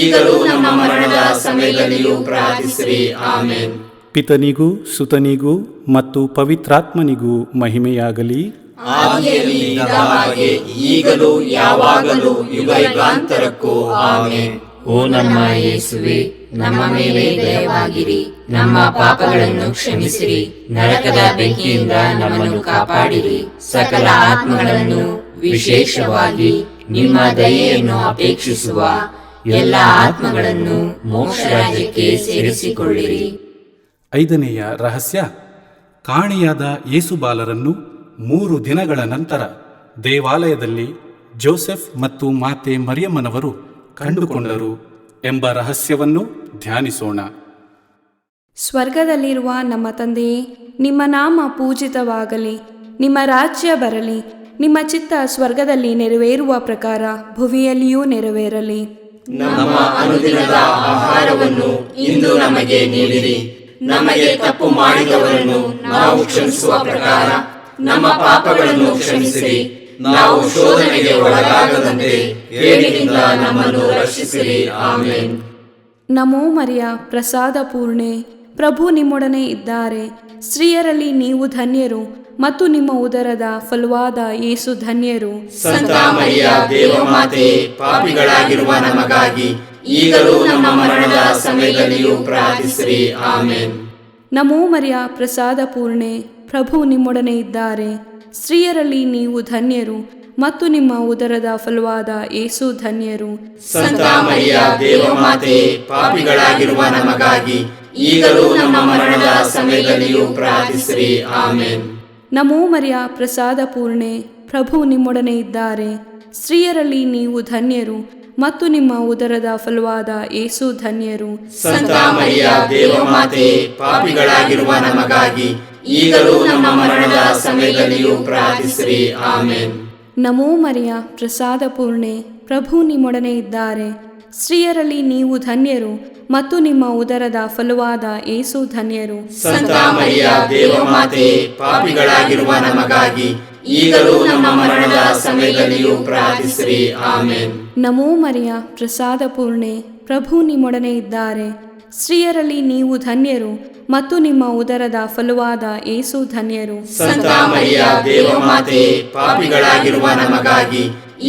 ಈಗಲೂ ನಮ್ಮ ಮರಣದ ಸಮಯದಲ್ಲಿಯೂ ಪ್ರಾರ್ಥಿಸಿರಿ. ಆಮೆನ್. ಪಿತನಿಗೂ ಸುತನಿಗೂ ಮತ್ತು ಪವಿತ್ರಾತ್ಮನಿಗೂ ಮಹಿಮೆಯಾಗಲಿ. ಆದಿಯಲ್ಲಿ ಇದ್ದ ಹಾಗೆ ಈಗಲೂ ಯಾವಾಗಲೂ ಯುಗಾಂತರಕ್ಕೂ. ಆಮೆನ್. ಓ ನಮ್ಮ ಯೇಸುವೆ, ನಮ್ಮ ಮೇಲೆ ದಯವಾಗಿರಿ, ನಮ್ಮ ಪಾಪಗಳನ್ನು ಕ್ಷಮಿಸಿರಿ, ನರಕದ ಬೆಂಕಿಯಿಂದ ನಮ್ಮನ್ನು ಕಾಪಾಡಿರಿ, ಸಕಲ ಆತ್ಮಗಳನ್ನು ವಿಶೇಷವಾಗಿ ನಿಮ್ಮ ದಯೆಯನ್ನು ಅಪೇಕ್ಷಿಸುವ ಎಲ್ಲ ಆತ್ಮಗಳನ್ನು ಮೋಕ್ಷ ರಾಜ್ಯಕ್ಕೆ ಸೇರಿಸಿಕೊಳ್ಳಿರಿ. 5ನೇಯ ರಹಸ್ಯ, ಕಾಣೆಯಾದ ಯೇಸುಬಾಲರನ್ನು 3 ದಿನಗಳ ನಂತರ ದೇವಾಲಯದಲ್ಲಿ ಜೋಸೆಫ್ ಮತ್ತು ಮಾತೆ ಮರಿಯಮ್ಮನವರು ಕಂಡುಕೊಂಡರು ಎಂಬ ರಹಸ್ಯವನ್ನು ಧ್ಯಾನಿಸೋಣ. ಸ್ವರ್ಗದಲ್ಲಿರುವ ನಮ್ಮ ತಂದೆಯೇ, ನಿಮ್ಮ ನಾಮ ಪೂಜಿತವಾಗಲಿ, ನಿಮ್ಮ ರಾಜ್ಯ ಬರಲಿ, ನಿಮ್ಮ ಚಿತ್ತ ಸ್ವರ್ಗದಲ್ಲಿ ನೆರವೇರುವ ಪ್ರಕಾರ ಭುವಿಯಲ್ಲಿಯೂ ನೆರವೇರಲಿ. ನಮ್ಮ ಅನುದಿನದ ಆಹಾರವನ್ನು ಇಂದು ನಮಗೆ ನೀಡಿರಿ. ನಮಗೆ ತಪ್ಪು ಮಾಡಿದವರನ್ನು ನಾವು ಕ್ಷಮಿಸುವ ಪ್ರಕಾರ ನಮ್ಮ ಪಾಪಗಳನ್ನು ಕ್ಷಮಿಸಿರಿ. ನಾವು ಶೋಧನೆಗೆ ಒಳಗಾಗದಂತೆ ಕೇಡಿನಿಂದ ನಮ್ಮನ್ನು ರಕ್ಷಿಸಿರಿ. ಆಮೆನ್. ನಮೋ ಮರಿಯ ಪ್ರಸಾದ ಪೂರ್ಣೆ, ಪ್ರಭು ನಿಮ್ಮೊಡನೆ ಇದ್ದಾರೆ. ಸ್ತ್ರೀಯರಲ್ಲಿ ನೀವು ಧನ್ಯರು ಮತ್ತು ನಿಮ್ಮ ಉದರದ ಫಲವಾದ ಯೇಸು ಧನ್ಯರು. ಸಂತ ಮರಿಯ ದೇವಮಾತೆ, ಪಾಪಿಗಳಾಗಿರುವ ನಮಗಾಗಿ ಈಗಲೂ ನಮ್ಮ ಮರಣದ ಸಮಯದಲ್ಲಿಯೂ ಪ್ರಾರ್ಥಿಸಿರಿ. ಆಮೆನ್. ನಮೋ ಮರಿಯ ಪ್ರಸಾದ ಪೂರ್ಣೆ, ಪ್ರಭು ನಿಮ್ಮೊಡನೆ ಇದ್ದಾರೆ. ಸ್ತ್ರೀಯರಲ್ಲಿ ನೀವು ಧನ್ಯರು ಮತ್ತು ನಿಮ್ಮ ಉದರದ ಫಲವಾದ ಯೇಸು ಧನ್ಯರು. ಸಂತ ಮರಿಯ ದೇವಮಾತೆ, ಪಾಪಿಗಳಾಗಿರುವ ನಮಗಾಗಿ ಈಗಲೂ ನಮ್ಮ ಮರಣದ ಸಮಯದಲ್ಲಿಯೂ ಪ್ರಾರ್ಥಿಸಿರಿ. ಆಮೆನ್. ನಮೋ ಮರಿಯ ಪ್ರಸಾದ ಪೂರ್ಣೆ, ಪ್ರಭು ನಿಮ್ಮೊಡನೆ ಇದ್ದಾರೆ. ಸ್ತ್ರೀಯರಲ್ಲಿ ನೀವು ಧನ್ಯರು ಮತ್ತು ನಿಮ್ಮ ಉದರದ ಫಲವಾದ ಯೇಸು ಧನ್ಯರು. ಸಂತ ಮರಿಯ ದೇವಮಾತೆ, ಪಾಪಿಗಳಾಗಿರುವ ನಮಗಾಗಿ ಈಗಲೂ ನಮ್ಮ ಮರಣದ ಸಮಯದಲ್ಲಿಯೂ ಪ್ರಾರ್ಥಿಸಿರಿ. ಆಮೆನ್. ನಮೋ ಮರಿಯ ಪ್ರಸಾದ ಪೂರ್ಣೆ, ಪ್ರಭು ನಿಮ್ಮೊಡನೆ ಇದ್ದಾರೆ. ಸ್ತ್ರೀಯರಲ್ಲಿ ನೀವು ಧನ್ಯರು ಮತ್ತು ನಿಮ್ಮ ಉದರದ ಫಲವಾದ ಯೇಸು ಧನ್ಯರು. ಸಂತ ಮರಿಯ ದೇವಮಾತೆ, ಪಾಪಿಗಳಾಗಿರುವ ನಮಗಾಗಿ ಈಗಲೂ ನಮ್ಮ ಮರಣದ ಸಮಯದಲ್ಲಿಯೂ ಪ್ರಾರ್ಥಿಸಿರಿ. ಆಮೆನ್. ನಮೋ ಮರಿಯ ಪ್ರಸಾದ ಪೂರ್ಣೆ, ಪ್ರಭು ನಿಮ್ಮೊಡನೆ ಇದ್ದಾರೆ. ಸ್ತ್ರೀಯರಲ್ಲಿ ನೀವು ಧನ್ಯರು ಮತ್ತು ನಿಮ್ಮ ಉದರದ ಫಲವಾದ ಯೇಸು ಧನ್ಯರು. ಸಂತ ಮರಿಯ ದೇವಮಾತೆ, ಪಾಪಿಗಳಾಗಿರುವ ನಮಗಾಗಿ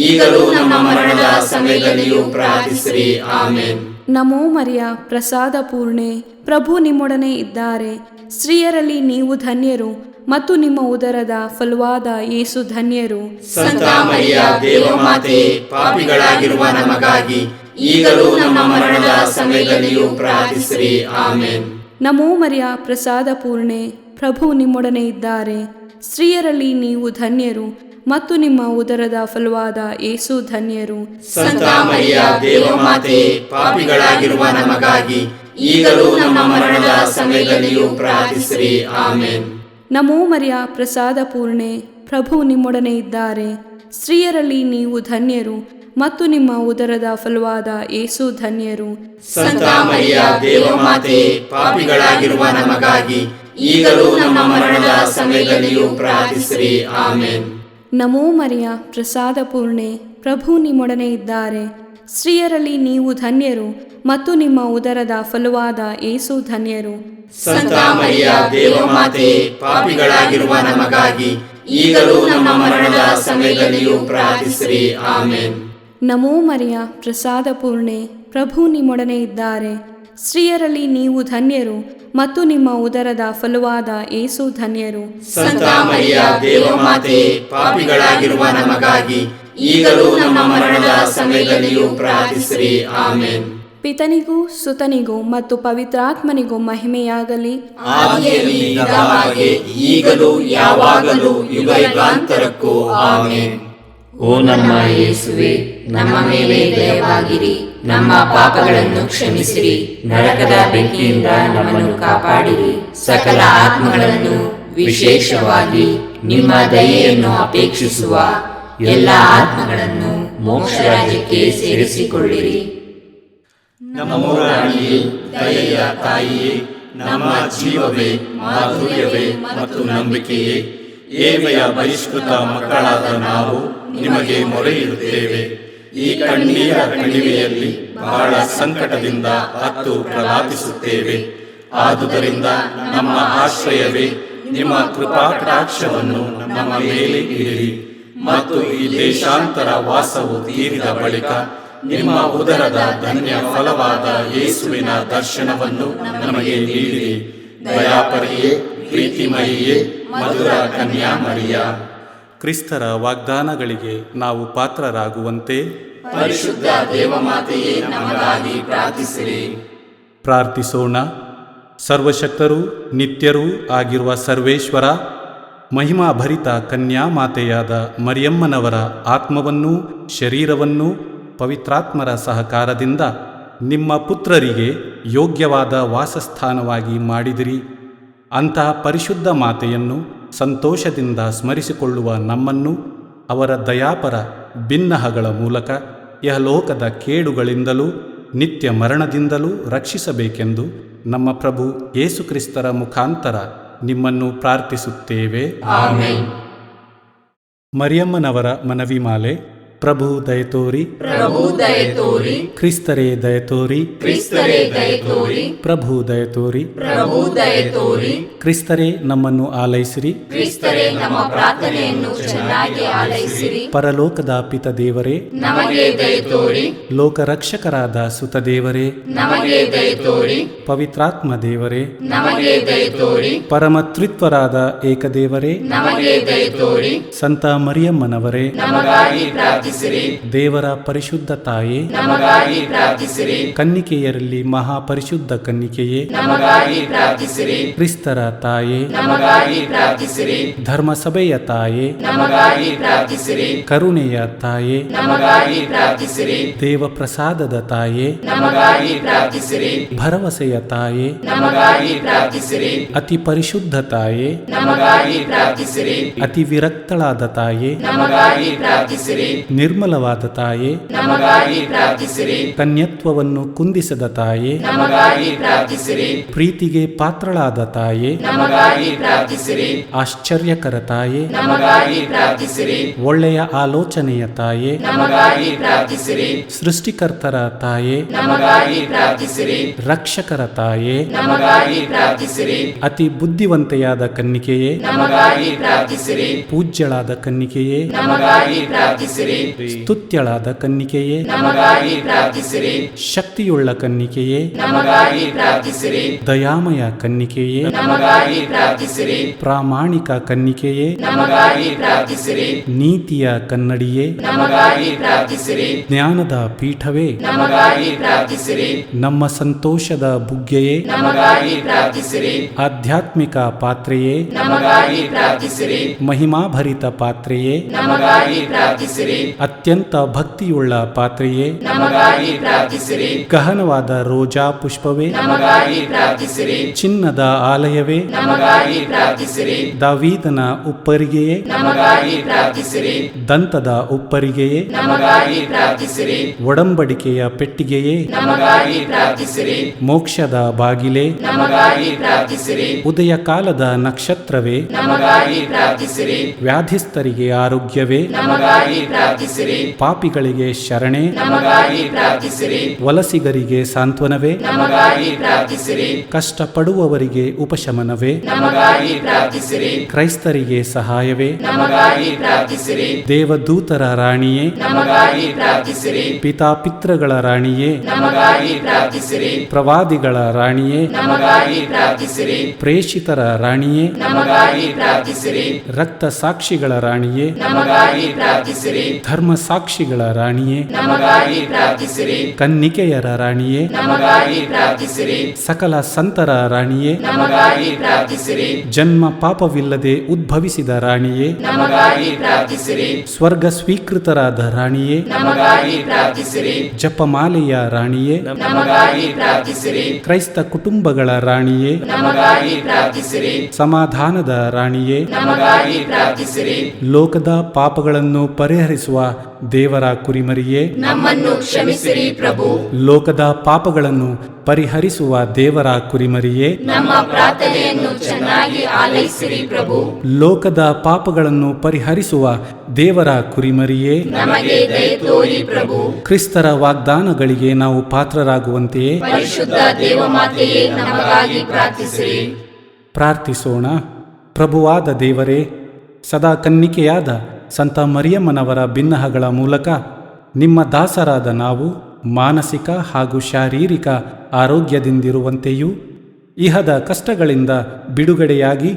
ಈಗಲೂ ನಮ್ಮ ಮರಣದ ಸಮಯದಲ್ಲಿಯೂ ಪ್ರಾರ್ಥಿಸಿರಿ. ಆಮೆನ್. ನಮೋ ಮರಿಯ ಪ್ರಸಾದ ಪೂರ್ಣೆ, ಪ್ರಭು ನಿಮ್ಮೊಡನೆ ಇದ್ದಾರೆ. ಸ್ತ್ರೀಯರಲ್ಲಿ ನೀವು ಧನ್ಯರು ಮತ್ತು ನಿಮ್ಮ ಉದರದ ಫಲವಾದ ಯೇಸು ಧನ್ಯರು. ಸಂತ ಮರಿಯ ದೇವಮಾತೆ, ಪಾಪಿಗಳಾಗಿರುವ ನಮಗಾಗಿ ಈಗಲೂ ನಮ್ಮ ಮರಣದ ಸಮಯದಲ್ಲಿಯೂ ಪ್ರಾರ್ಥಿಸಿರಿ. ಆಮೆನ್. ನಮೋ ಮರಿಯ ಪ್ರಸಾದ ಪೂರ್ಣೆ, ಪ್ರಭು ನಿಮ್ಮೊಡನೆ ಇದ್ದಾರೆ. ಸ್ತ್ರೀಯರಲ್ಲಿ ನೀವು ಧನ್ಯರು ಮತ್ತು ನಿಮ್ಮ ಉದರದ ಫಲವಾದ ಯೇಸು ಧನ್ಯರು. ಸಂತ ಮರಿಯ ದೇವಮಾತೆ, ಪಾಪಿಗಳಾಗಿರುವ ನಮಗಾಗಿ ಈಗಲೂ ನಮ್ಮ ಮರಣದ ಸಮಯದಲ್ಲಿಯೂ ಪ್ರಾರ್ಥಿಸಿರಿ. ಆಮೆನ್. ನಮೋ ಮರಿಯ ಪ್ರಸಾದ ಪೂರ್ಣೆ, ಪ್ರಭು ನಿಮ್ಮೊಡನೆ ಇದ್ದಾರೆ. ಸ್ತ್ರೀಯರಲ್ಲಿ ನೀವು ಧನ್ಯರು ಮತ್ತು ನಿಮ್ಮ ಉದರದ ಫಲವಾದ ಯೇಸು ಧನ್ಯರು. ಸಂತ ಮರಿಯ ದೇವಮಾತೆ, ಪಾಪಿಗಳಾಗಿರುವ ನಮಗಾಗಿ ಈಗಲೂ ನಮ್ಮ ಮರಣದ ಸಮಯದಲ್ಲಿಯೂ ಪ್ರಾರ್ಥಿಸಿರಿ. ಆಮೆನ್. ನಮೋ ಮರಿಯ ಪ್ರಸಾದ ಪೂರ್ಣೆ, ಪ್ರಭು ನಿಮ್ಮೊಡನೆ ಇದ್ದಾರೆ. ಸ್ತ್ರೀಯರಲ್ಲಿ ನೀವು ಧನ್ಯರು ಮತ್ತು ನಿಮ್ಮ ಉದರದ ಫಲವಾದ ಯೇಸು ಧನ್ಯರು. ಸಂತ ಮರಿಯ ದೇವಮಾತೆ, ಪಾಪಿಗಳಾಗಿರುವ ನಮಗಾಗಿ ಈಗಲೂ ನಮ್ಮ ಮರಣದ ಸಮಯದಲ್ಲಿಯೂ ಪ್ರಾರ್ಥಿಸಿರಿ. ಆಮೆನ್. ನಮೋ ಮರಿಯ, ಪ್ರಸಾದ ಪೂರ್ಣೆ, ಪ್ರಭು ನಿಮ್ಮೊಡನೆ ಇದ್ದಾರೆ. ಸ್ತ್ರೀಯರಲ್ಲಿ ನೀವು ಧನ್ಯರು ಮತ್ತು ನಿಮ್ಮ ಉದರದ ಫಲವಾದ ಯೇಸು ಧನ್ಯರು. ಸಂತ ಮರಿಯ ದೇವಮಾತೆ, ಪಾಪಿಗಳಾಗಿರುವ ನಮಗಾಗಿ ಈಗಲೂ ನಮ್ಮ ಮರಣದ ಸಮಯದಲ್ಲಿಯೂ ಪ್ರಾರ್ಥಿಸಿರಿ. ಆಮೆನ್. ಪಿತನಿಗೂ ಸುತನಿಗೂ ಮತ್ತು ಪವಿತ್ರಾತ್ಮನಿಗೂ ಮಹಿಮೆಯಾಗಲಿ. ಆದಿಯಲ್ಲಿ ಇದ್ದ ಹಾಗೆ ಈಗಲೂ ಯಾವಾಗಲೂ ಯುಗಾಂತರಕ್ಕೂ. ಆಮೆನ್. ಓ ನಮ್ಮ ಯೇಸುವೆ, ನಮ್ಮ ಮೇಲೆ ದಯವಾಗಿರಿ, ನಮ್ಮ ಪಾಪಗಳನ್ನು ಕ್ಷಮಿಸಿರಿ, ನರಕದ ಬೆಂಕಿಯಿಂದ ನಮ್ಮನ್ನು ಕಾಪಾಡಿರಿ, ಸಕಲ ಆತ್ಮಗಳನ್ನು ವಿಶೇಷವಾಗಿ ನಿಮ್ಮ ದಯೆಯನ್ನು ಅಪೇಕ್ಷಿಸುವ ಎಲ್ಲ ಆತ್ಮಗಳನ್ನು ಮೋಕ್ಷ ರಾಜ್ಯಕ್ಕೆ ಸೇರಿಸಿಕೊಳ್ಳಿರಿ. ನಮೋ ರಾಣಿಯೇ, ದಯೆಯ ತಾಯಿಯೇ, ನಮ್ಮ ಜೀವವೇ, ಮಾಧುರ್ಯವೇ ಮತ್ತು ನಂಬಿಕೆಯೇ, ಏವೆಯ ಬಹಿಷ್ಕೃತ ಮಕ್ಕಳಾದ ನಾವು ನಿಮಗೆ ಮೊರೆ ಇಡುತ್ತೇವೆ. ಈ ಕಣ್ಣೀರ ಕಣಿವೆಯಲ್ಲಿ ಬಹಳ ಸಂಕಟದಿಂದ ಅತ್ತು ಪ್ರಲಾಪಿಸುತ್ತೇವೆ. ಆದುದರಿಂದ ನಮ್ಮ ಆಶ್ರಯವೇ, ನಿಮ್ಮ ಕೃಪಾಕಟಾಕ್ಷವನ್ನು ನಮ್ಮ ಮೇಲೆ ಇಡಿರಿ ಮತ್ತು ಈ ದೇಶಾಂತರ ವಾಸವು ತೀರಿದ ಬಳಿಕ ನಿಮ್ಮ ಉದರದ ಧನ್ಯ ಫಲವಾದ ಯೇಸುವಿನ ದರ್ಶನವನ್ನು ನಮಗೆ ನೀಡಿರಿ. ದಯಾಪರಿಯೇ, ಪ್ರೀತಿಮಯಿಯೇ, ಮಧುರ ಕನ್ಯಾ ಮರಿಯ, ಕ್ರಿಸ್ತರ ವಾಗ್ದಾನಗಳಿಗೆ ನಾವು ಪಾತ್ರರಾಗುವಂತೆ ಪರಿಶುದ್ಧ ದೇವಮಾತೆಯೇ ನಮಗಾಗಿ ಪ್ರಾರ್ಥಿಸಿರಿ. ಪ್ರಾರ್ಥಿಸೋಣ. ಸರ್ವಶಕ್ತರೂ ನಿತ್ಯರೂ ಆಗಿರುವ ಸರ್ವೇಶ್ವರ, ಮಹಿಮಾಭರಿತ ಕನ್ಯಾಮಾತೆಯಾದ ಮರಿಯಮ್ಮನವರ ಆತ್ಮವನ್ನೂ ಶರೀರವನ್ನೂ ಪವಿತ್ರಾತ್ಮರ ಸಹಕಾರದಿಂದ ನಿಮ್ಮ ಪುತ್ರರಿಗೆ ಯೋಗ್ಯವಾದ ವಾಸಸ್ಥಾನವಾಗಿ ಮಾಡಿದಿರಿ. ಅಂತಹ ಪರಿಶುದ್ಧ ಮಾತೆಯನ್ನು ಸಂತೋಷದಿಂದ ಸ್ಮರಿಸಿಕೊಳ್ಳುವ ನಮ್ಮನ್ನು ಅವರ ದಯಾಪರ ಬಿನ್ನಹಗಳ ಮೂಲಕ ಯಹಲೋಕದ ಕೇಡುಗಳಿಂದಲೂ ನಿತ್ಯ ಮರಣದಿಂದಲೂ ರಕ್ಷಿಸಬೇಕೆಂದು ನಮ್ಮ ಪ್ರಭು ಯೇಸುಕ್ರಿಸ್ತರ ಮುಖಾಂತರ ನಿಮ್ಮನ್ನು ಪ್ರಾರ್ಥಿಸುತ್ತೇವೆ. ಆಮೆನ್. ಮರಿಯಮ್ಮನವರ ಮನವಿಮಾಲೆ. ಪ್ರಭು ದಯತೋರಿ, ಪ್ರಭು ದಯತೋರಿ, ಕ್ರಿಸ್ತರೇ ದಯತೋರಿ, ಕ್ರಿಸ್ತರೇ ದಯತೋರಿ, ಪ್ರಭು ದಯತೋರಿ, ಪ್ರಭು ದಯತೋರಿ, ಕ್ರಿಸ್ತರೇ ನಮ್ಮನ್ನು ಆಲೈಸಿರಿ. ಕ್ರಿಸ್ತರೇ ನಮ್ಮ ಪ್ರಾರ್ಥನೆಯನ್ನು ಚೆನ್ನಾಗಿ ಆಲೈಸಿರಿ. ಪರಲೋಕದ ಪಿತ ದೇವರೇ, ನಮಗೆ ದಯತೋರಿ. ಲೋಕರಕ್ಷಕರಾದ ಸುತದೇವರೇ, ನಮಗೆ ದಯತೋರಿ. ಪವಿತ್ರಾತ್ಮ ದೇವರೇ, ನಮಗೆ ದಯತೋರಿ. ಪರಮತ್ರಿತ್ವರಾದ ಏಕದೇವರೇ, ನಮಗೆ ದಯತೋರಿ. ಸಂತ ಮರಿಯಮ್ಮನವರೇ, ನಮಗಾಗಿ ಪ್ರಾರ್ಥಿಸಿರಿ. ದೇವರ ಪರಿಶುದ್ಧ ತಾಯೇ, ನಮಗಾಗಿ ಪ್ರಾರ್ಥಿಸಿರಿ. ಕನ್ನಿಕೆಯರಲ್ಲಿ ಮಹಾಪರಿಶುದ್ಧ ಕನ್ನಿಕೆಯೇ, ನಮಗಾಗಿ ಪ್ರಾರ್ಥಿಸಿರಿ. ಕ್ರಿಸ್ತರ ತಾಯೇ, ನಮಗಾಗಿ ಪ್ರಾರ್ಥಿಸಿರಿ. ಧರ್ಮಸಭೆಯ ತಾಯೇ, ನಮಗಾಗಿ ಪ್ರಾರ್ಥಿಸಿರಿ. ಕರುಣೆಯ ತಾಯೇ, ನಮಗಾಗಿ ಪ್ರಾರ್ಥಿಸಿರಿ. ದೇವಪ್ರಸಾದದ ತಾಯೇ, ನಮಗಾಗಿ ಪ್ರಾರ್ಥಿಸಿರಿ. ಭರವಸೆಯ ತಾಯೇ, ನಮಗಾಗಿ ಪ್ರಾರ್ಥಿಸಿರಿ. ಅತಿ ಪರಿಶುದ್ಧ ತಾಯೇ, ನಮಗಾಗಿ ಪ್ರಾರ್ಥಿಸಿರಿ. ಅತಿ ವಿರಕ್ತಳಾದ ತಾಯೇ, ನಮಗಾಗಿ ಪ್ರಾರ್ಥಿಸಿರಿ. ನಿರ್ಮಲವಾದ ತಾಯೇ, ನಮಗಾಗಿ ಪ್ರಾರ್ಥಿಸಿರಿ. ಕನ್ಯತ್ವವನ್ನು ಕುಂದಿಸದ ತಾಯೇ, ನಮಗಾಗಿ ಪ್ರಾರ್ಥಿಸಿರಿ. ಪ್ರೀತಿಗೆ ಪಾತ್ರಳಾದ ತಾಯೇ, ನಮಗಾಗಿ ಪ್ರಾರ್ಥಿಸಿರಿ. ಆಶ್ಚರ್ಯಕರ ತಾಯೇ, ನಮಗಾಗಿ ಪ್ರಾರ್ಥಿಸಿರಿ. ಒಳ್ಳೆಯ ಆಲೋಚನೆಯ ತಾಯೇ, ನಮಗಾಗಿ ಪ್ರಾರ್ಥಿಸಿರಿ. ಸೃಷ್ಟಿಕರ್ತರ ತಾಯೇ, ನಮಗಾಗಿ ಪ್ರಾರ್ಥಿಸಿರಿ. ರಕ್ಷಕರ ತಾಯೇ, ನಮಗಾಗಿ ಪ್ರಾರ್ಥಿಸಿರಿ. ಅತಿ ಬುದ್ಧಿವಂತೆಯಾದ ಕನ್ನಿಕೆಯೇ, ನಮಗಾಗಿ ಪ್ರಾರ್ಥಿಸಿರಿ. ಪೂಜ್ಯಳಾದ ಕನ್ನಿಕೆಯೇ, ನಮಗಾಗಿ ಪ್ರಾರ್ಥಿಸಿರಿ. ಸ್ತುತ್ಯಳಾದ ಕನ್ನಿಕೆಯೇ, ನಮಗಾಗಿ ಪ್ರಾರ್ಥಿಸಿರಿ. ಶಕ್ತಿಯುಳ್ಳ ಕನ್ನಿಕೆಯೇ, ನಮಗಾಗಿ ಪ್ರಾರ್ಥಿಸಿರಿ. ದಯಾಮಯ ಕನ್ನಿಕೆಯೇ, ನಮಗಾಗಿ ಪ್ರಾರ್ಥಿಸಿರಿ. ಪ್ರಾಮಾಣಿಕ ಕನ್ನಿಕೆಯೇ, ನಮಗಾಗಿ ಪ್ರಾರ್ಥಿಸಿರಿ. ನೀತಿಯ ಕನ್ನಡಿಯೇ, ನಮಗಾಗಿ ಪ್ರಾರ್ಥಿಸಿರಿ. ಜ್ಞಾನದ ಪೀಠವೇ, ನಮಗಾಗಿ ಪ್ರಾರ್ಥಿಸಿರಿ. ನಮ್ಮ ಸಂತೋಷದ ಬುಗ್ಗೆಯೇ, ನಮಗಾಗಿ ಪ್ರಾರ್ಥಿಸಿರಿ. ಆಧ್ಯಾತ್ಮಿಕ ಪಾತ್ರೆಯೇ, ನಮಗಾಗಿ ಪ್ರಾರ್ಥಿಸಿರಿ. ಮಹಿಮಾಭರಿತ ಪಾತ್ರೆಯೇ, ನಮಗಾಗಿ ಪ್ರಾರ್ಥಿಸಿರಿ. ಅತ್ಯಂತ ಭಕ್ತಿಯುಳ್ಳ ಪಾತ್ರೆಯೇ, ನಮಗಾಗಿ ಪ್ರಾರ್ಥಿಸಿರಿ. ಗಹನವಾದ ರೋಜಾ ಪುಷ್ಪವೇ, ನಮಗಾಗಿ ಪ್ರಾರ್ಥಿಸಿರಿ. ಚಿನ್ನದ ಆಲಯ ಸಹಾಯವೇ, ನಮಗಾಗಿ ಪ್ರಾರ್ಥಿಸಿರಿ. ದಾವೀದನ ಉಪ್ಪರಿಗೆಯೇ, ನಮಗಾಗಿ ಪ್ರಾರ್ಥಿಸಿರಿ. ದಂತದ ಉಪ್ಪರಿಗೆಯೇ, ನಮಗಾಗಿ ಪ್ರಾರ್ಥಿಸಿರಿ. ಒಡಂಬಡಿಕೆಯ ಪೆಟ್ಟಿಗೆಯೇ, ನಮಗಾಗಿ ಪ್ರಾರ್ಥಿಸಿರಿ. ಮೋಕ್ಷದ ಬಾಗಿಲೇ, ನಮಗಾಗಿ ಪ್ರಾರ್ಥಿಸಿರಿ. ಉದಯ ಕಾಲದ ನಕ್ಷತ್ರವೇ, ನಮಗಾಗಿ ಪ್ರಾರ್ಥಿಸಿರಿ. ವ್ಯಾಧಿಸ್ಥರಿಗೆ ಆರೋಗ್ಯವೇ, ನಮಗಾಗಿ ಪ್ರಾರ್ಥಿಸಿರಿ. ಪಾಪಿಗಳಿಗೆ ಶರಣೆ, ನಮಗಾಗಿ ಪ್ರಾರ್ಥಿಸಿರಿ. ವಲಸಿಗರಿಗೆ ಸಾಂತ್ವನವೇ, ನಮಗಾಗಿ ಪ್ರಾರ್ಥಿಸಿರಿ. ಕಷ್ಟಪಡುವವರಿಗೆ ಉಪಶಮನವೇ, ನಮಗಾಗಿ ಪ್ರಾರ್ಥಿಸಿರಿ. ಕ್ರೈಸ್ತರಿಗೆ ಸಹಾಯವೇ, ನಮಗಾಗಿ ಪ್ರಾರ್ಥಿಸಿರಿ. ದೇವದೂತರ ರಾಣಿಯೇ, ನಮಗಾಗಿ ಪ್ರಾರ್ಥಿಸಿರಿ. ಪಿತಾಪಿತೃಗಳ ರಾಣಿಯೇ, ನಮಗಾಗಿ ಪ್ರಾರ್ಥಿಸಿರಿ. ಪ್ರವಾದಿಗಳ ರಾಣಿಯೇ, ನಮಗಾಗಿ ಪ್ರಾರ್ಥಿಸಿರಿ. ಪ್ರೇಷಿತರ ರಾಣಿಯೇ, ನಮಗಾಗಿ ಪ್ರಾರ್ಥಿಸಿರಿ. ರಕ್ತ ಸಾಕ್ಷಿಗಳ ರಾಣಿಯೇ, ನಮಗಾಗಿ ಪ್ರಾರ್ಥಿಸಿರಿ. ಧರ್ಮ ಸಾಕ್ಷಿಗಳ ರಾಣಿಯೇ, ನಮಗಾಗಿ ಪ್ರಾರ್ಥಿಸಿರಿ. ಕನ್ನಿಕೆಯರ ರಾಣಿಯೇ, ನಮಗಾಗಿ ಪ್ರಾರ್ಥಿಸಿರಿ. ಸಕಲ ಸಂತರ ರಾಣಿಯೇ, ನಮಗಾಗಿ ಪ್ರಾರ್ಥಿಸಿರಿ. ಜನ್ಮ ಪಾಪವಿಲ್ಲದೆ ಉದ್ಭವಿಸಿದ ರಾಣಿಯೇ, ನಮಗಾಗಿ ಪ್ರಾರ್ಥಿಸಿರಿ. ಸ್ವರ್ಗ ಸ್ವೀಕೃತರಾದ ರಾಣಿಯೇ, ನಮಗಾಗಿ ಪ್ರಾರ್ಥಿಸಿರಿ. ಜಪಮಾಲೆಯ ರಾಣಿಯೇ, ನಮಗಾಗಿ ಪ್ರಾರ್ಥಿಸಿರಿ. ಕ್ರೈಸ್ತ ಕುಟುಂಬಗಳ ರಾಣಿಯೇ, ನಮಗಾಗಿ ಪ್ರಾರ್ಥಿಸಿರಿ. ಸಮಾಧಾನದ ರಾಣಿಯೇ, ನಮಗಾಗಿ ಪ್ರಾರ್ಥಿಸಿರಿ. ಲೋಕದ ಪಾಪಗಳನ್ನು ಪರಿಹರಿಸುವ ದೇವರ ಕುರಿಮರಿಯೇ, ನಮ್ಮನ್ನು ಕ್ಷಮಿಸಿರಿ ಪ್ರಭು. ಲೋಕದ ಪಾಪಗಳನ್ನು ಪರಿಹರಿಸುವ ದೇವರ ಕುರಿಮರಿಯೇ, ನಮ್ಮ ಪ್ರಾರ್ಥನೆಯನ್ನು ಚೆನ್ನಾಗಿ ಆಲೈಸಿರಿ ಪ್ರಭು. ಲೋಕದ ಪಾಪಗಳನ್ನು ಪರಿಹರಿಸುವ ದೇವರ ಕುರಿಮರಿಯೇ, ನಮಗೆ ದಯೆ ತೋರಿ ಪ್ರಭು. ಕ್ರಿಸ್ತರ ವಾಗ್ದಾನಗಳಿಗೆ ನಾವು ಪಾತ್ರರಾಗುವಂತೆಯೇ ಪರಿಶುದ್ಧ ದೇವಮಾತೆಯೇ ನಮಗಾಗಿ ಪ್ರಾರ್ಥಿಸಿರಿ. ಪ್ರಾರ್ಥಿಸೋಣ. ಪ್ರಭುವಾದ ದೇವರೇ, ಸದಾ ಕನ್ನಿಕೆಯಾದ ಸಂತ ಮರಿಯಮ್ಮನವರ ಬಿನ್ನಹಗಳ ಮೂಲಕ ನಿಮ್ಮ ದಾಸರಾದ ನಾವು ಮಾನಸಿಕ ಹಾಗೂ ಶಾರೀರಿಕ ಆರೋಗ್ಯದಿಂದಿರುವಂತೆಯೂ ಇಹದ ಕಷ್ಟಗಳಿಂದ ಬಿಡುಗಡೆಯಾಗಿ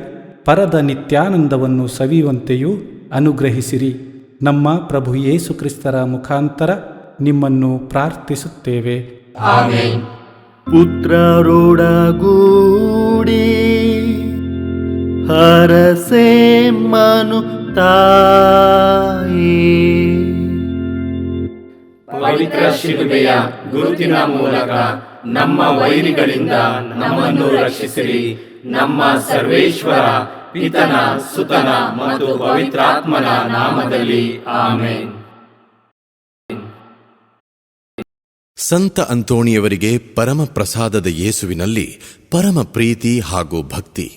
ಪರದ ನಿತ್ಯಾನಂದವನ್ನು ಸವಿಯುವಂತೆಯೂ ಅನುಗ್ರಹಿಸಿರಿ. ನಮ್ಮ ಪ್ರಭು ಯೇಸು ಕ್ರಿಸ್ತರ ಮುಖಾಂತರ ನಿಮ್ಮನ್ನು ಪ್ರಾರ್ಥಿಸುತ್ತೇವೆ. ಆಮೆನ್. ಪುತ್ರರೊಡಗೂಡಿ ಹರಸೆ ಮನು ತಾಯಿ, ಪವಿತ್ರ ಶಿಲುಬೆಯ ಗುರುತಿನ ಮೂಲಕ ನಮ್ಮ ವೈರಿಗಳಿಂದ ನಮ್ಮನ್ನು ರಕ್ಷಿಸಿರಿ. ನಮ್ಮ ಸರ್ವೇಶ್ವರ ಪಿತನ ಸುತನ ಮತ್ತು ಪವಿತ್ರಾತ್ಮನ ನಾಮದಲ್ಲಿ ಆಮೆನ್. ಸಂತ ಅಂತೋಣಿಯವರಿಗೆ ಪರಮ ಪ್ರಸಾದದ ಯೇಸುವಿನಲ್ಲಿ ಪರಮ ಪ್ರೀತಿ ಹಾಗೂ ಭಕ್ತಿ.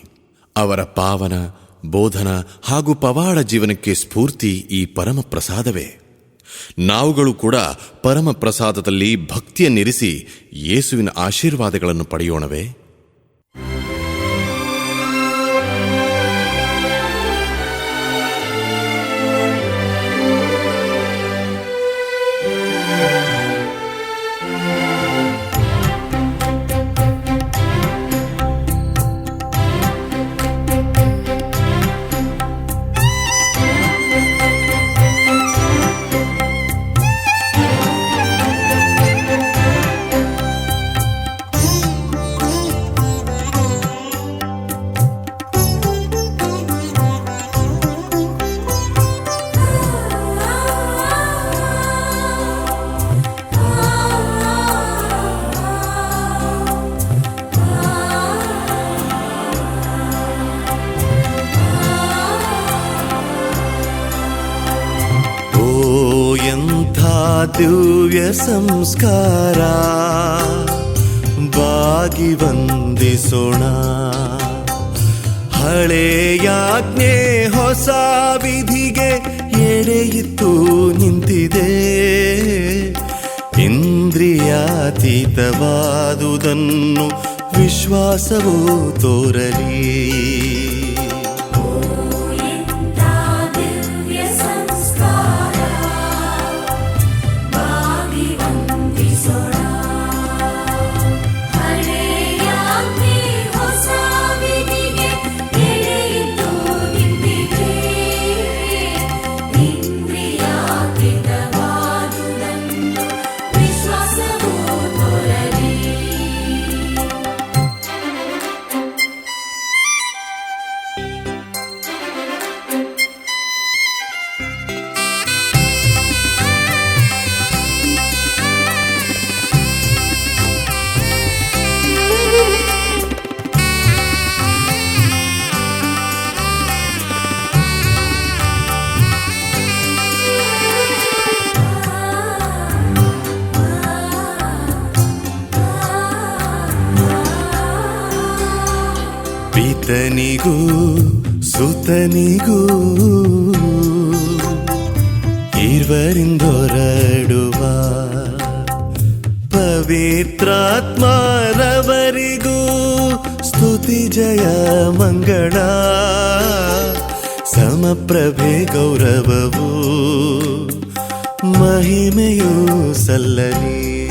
ಅವರ ಪಾವನ ಬೋಧನ ಹಾಗೂ ಪವಾಡ ಜೀವನಕ್ಕೆ ಸ್ಫೂರ್ತಿ ಈ ಪರಮ ಪ್ರಸಾದವೇ. ನಾವುಗಳು ಕೂಡ ಪರಮ ಪ್ರಸಾದದಲ್ಲಿ ಭಕ್ತಿಯನ್ನಿರಿಸಿ ಯೇಸುವಿನ ಆಶೀರ್ವಾದಗಳನ್ನು ಪಡೆಯೋಣವೇ? ದಿವ್ಯ ಸಂಸ್ಕಾರ ಬಾಗಿ ವಂದಿಸೋಣ. ಹಳೆಯಾಜ್ಞೆ ಹೊಸ ವಿಧಿಗೆ ಎಡೆಯಿತ್ತು ನಿಂತಿದೆ. ಇಂದ್ರಿಯಾತೀತವಾದುದನ್ನು ವಿಶ್ವಾಸವೂ ತೋರಲಿ. ಪಿತನಿಗೂ ಸುತನಿಗೂ ಇರುವರಿಂದೊರಡುವ ಪವಿತ್ರಾತ್ಮರವರಿಗೂ ಸ್ತುತಿ ಜಯ ಮಂಗಳ ಸಮಪ್ರಭೆ ಗೌರವವು ಮಹಿಮೆಯೂ ಸಲ್ಲಲಿ.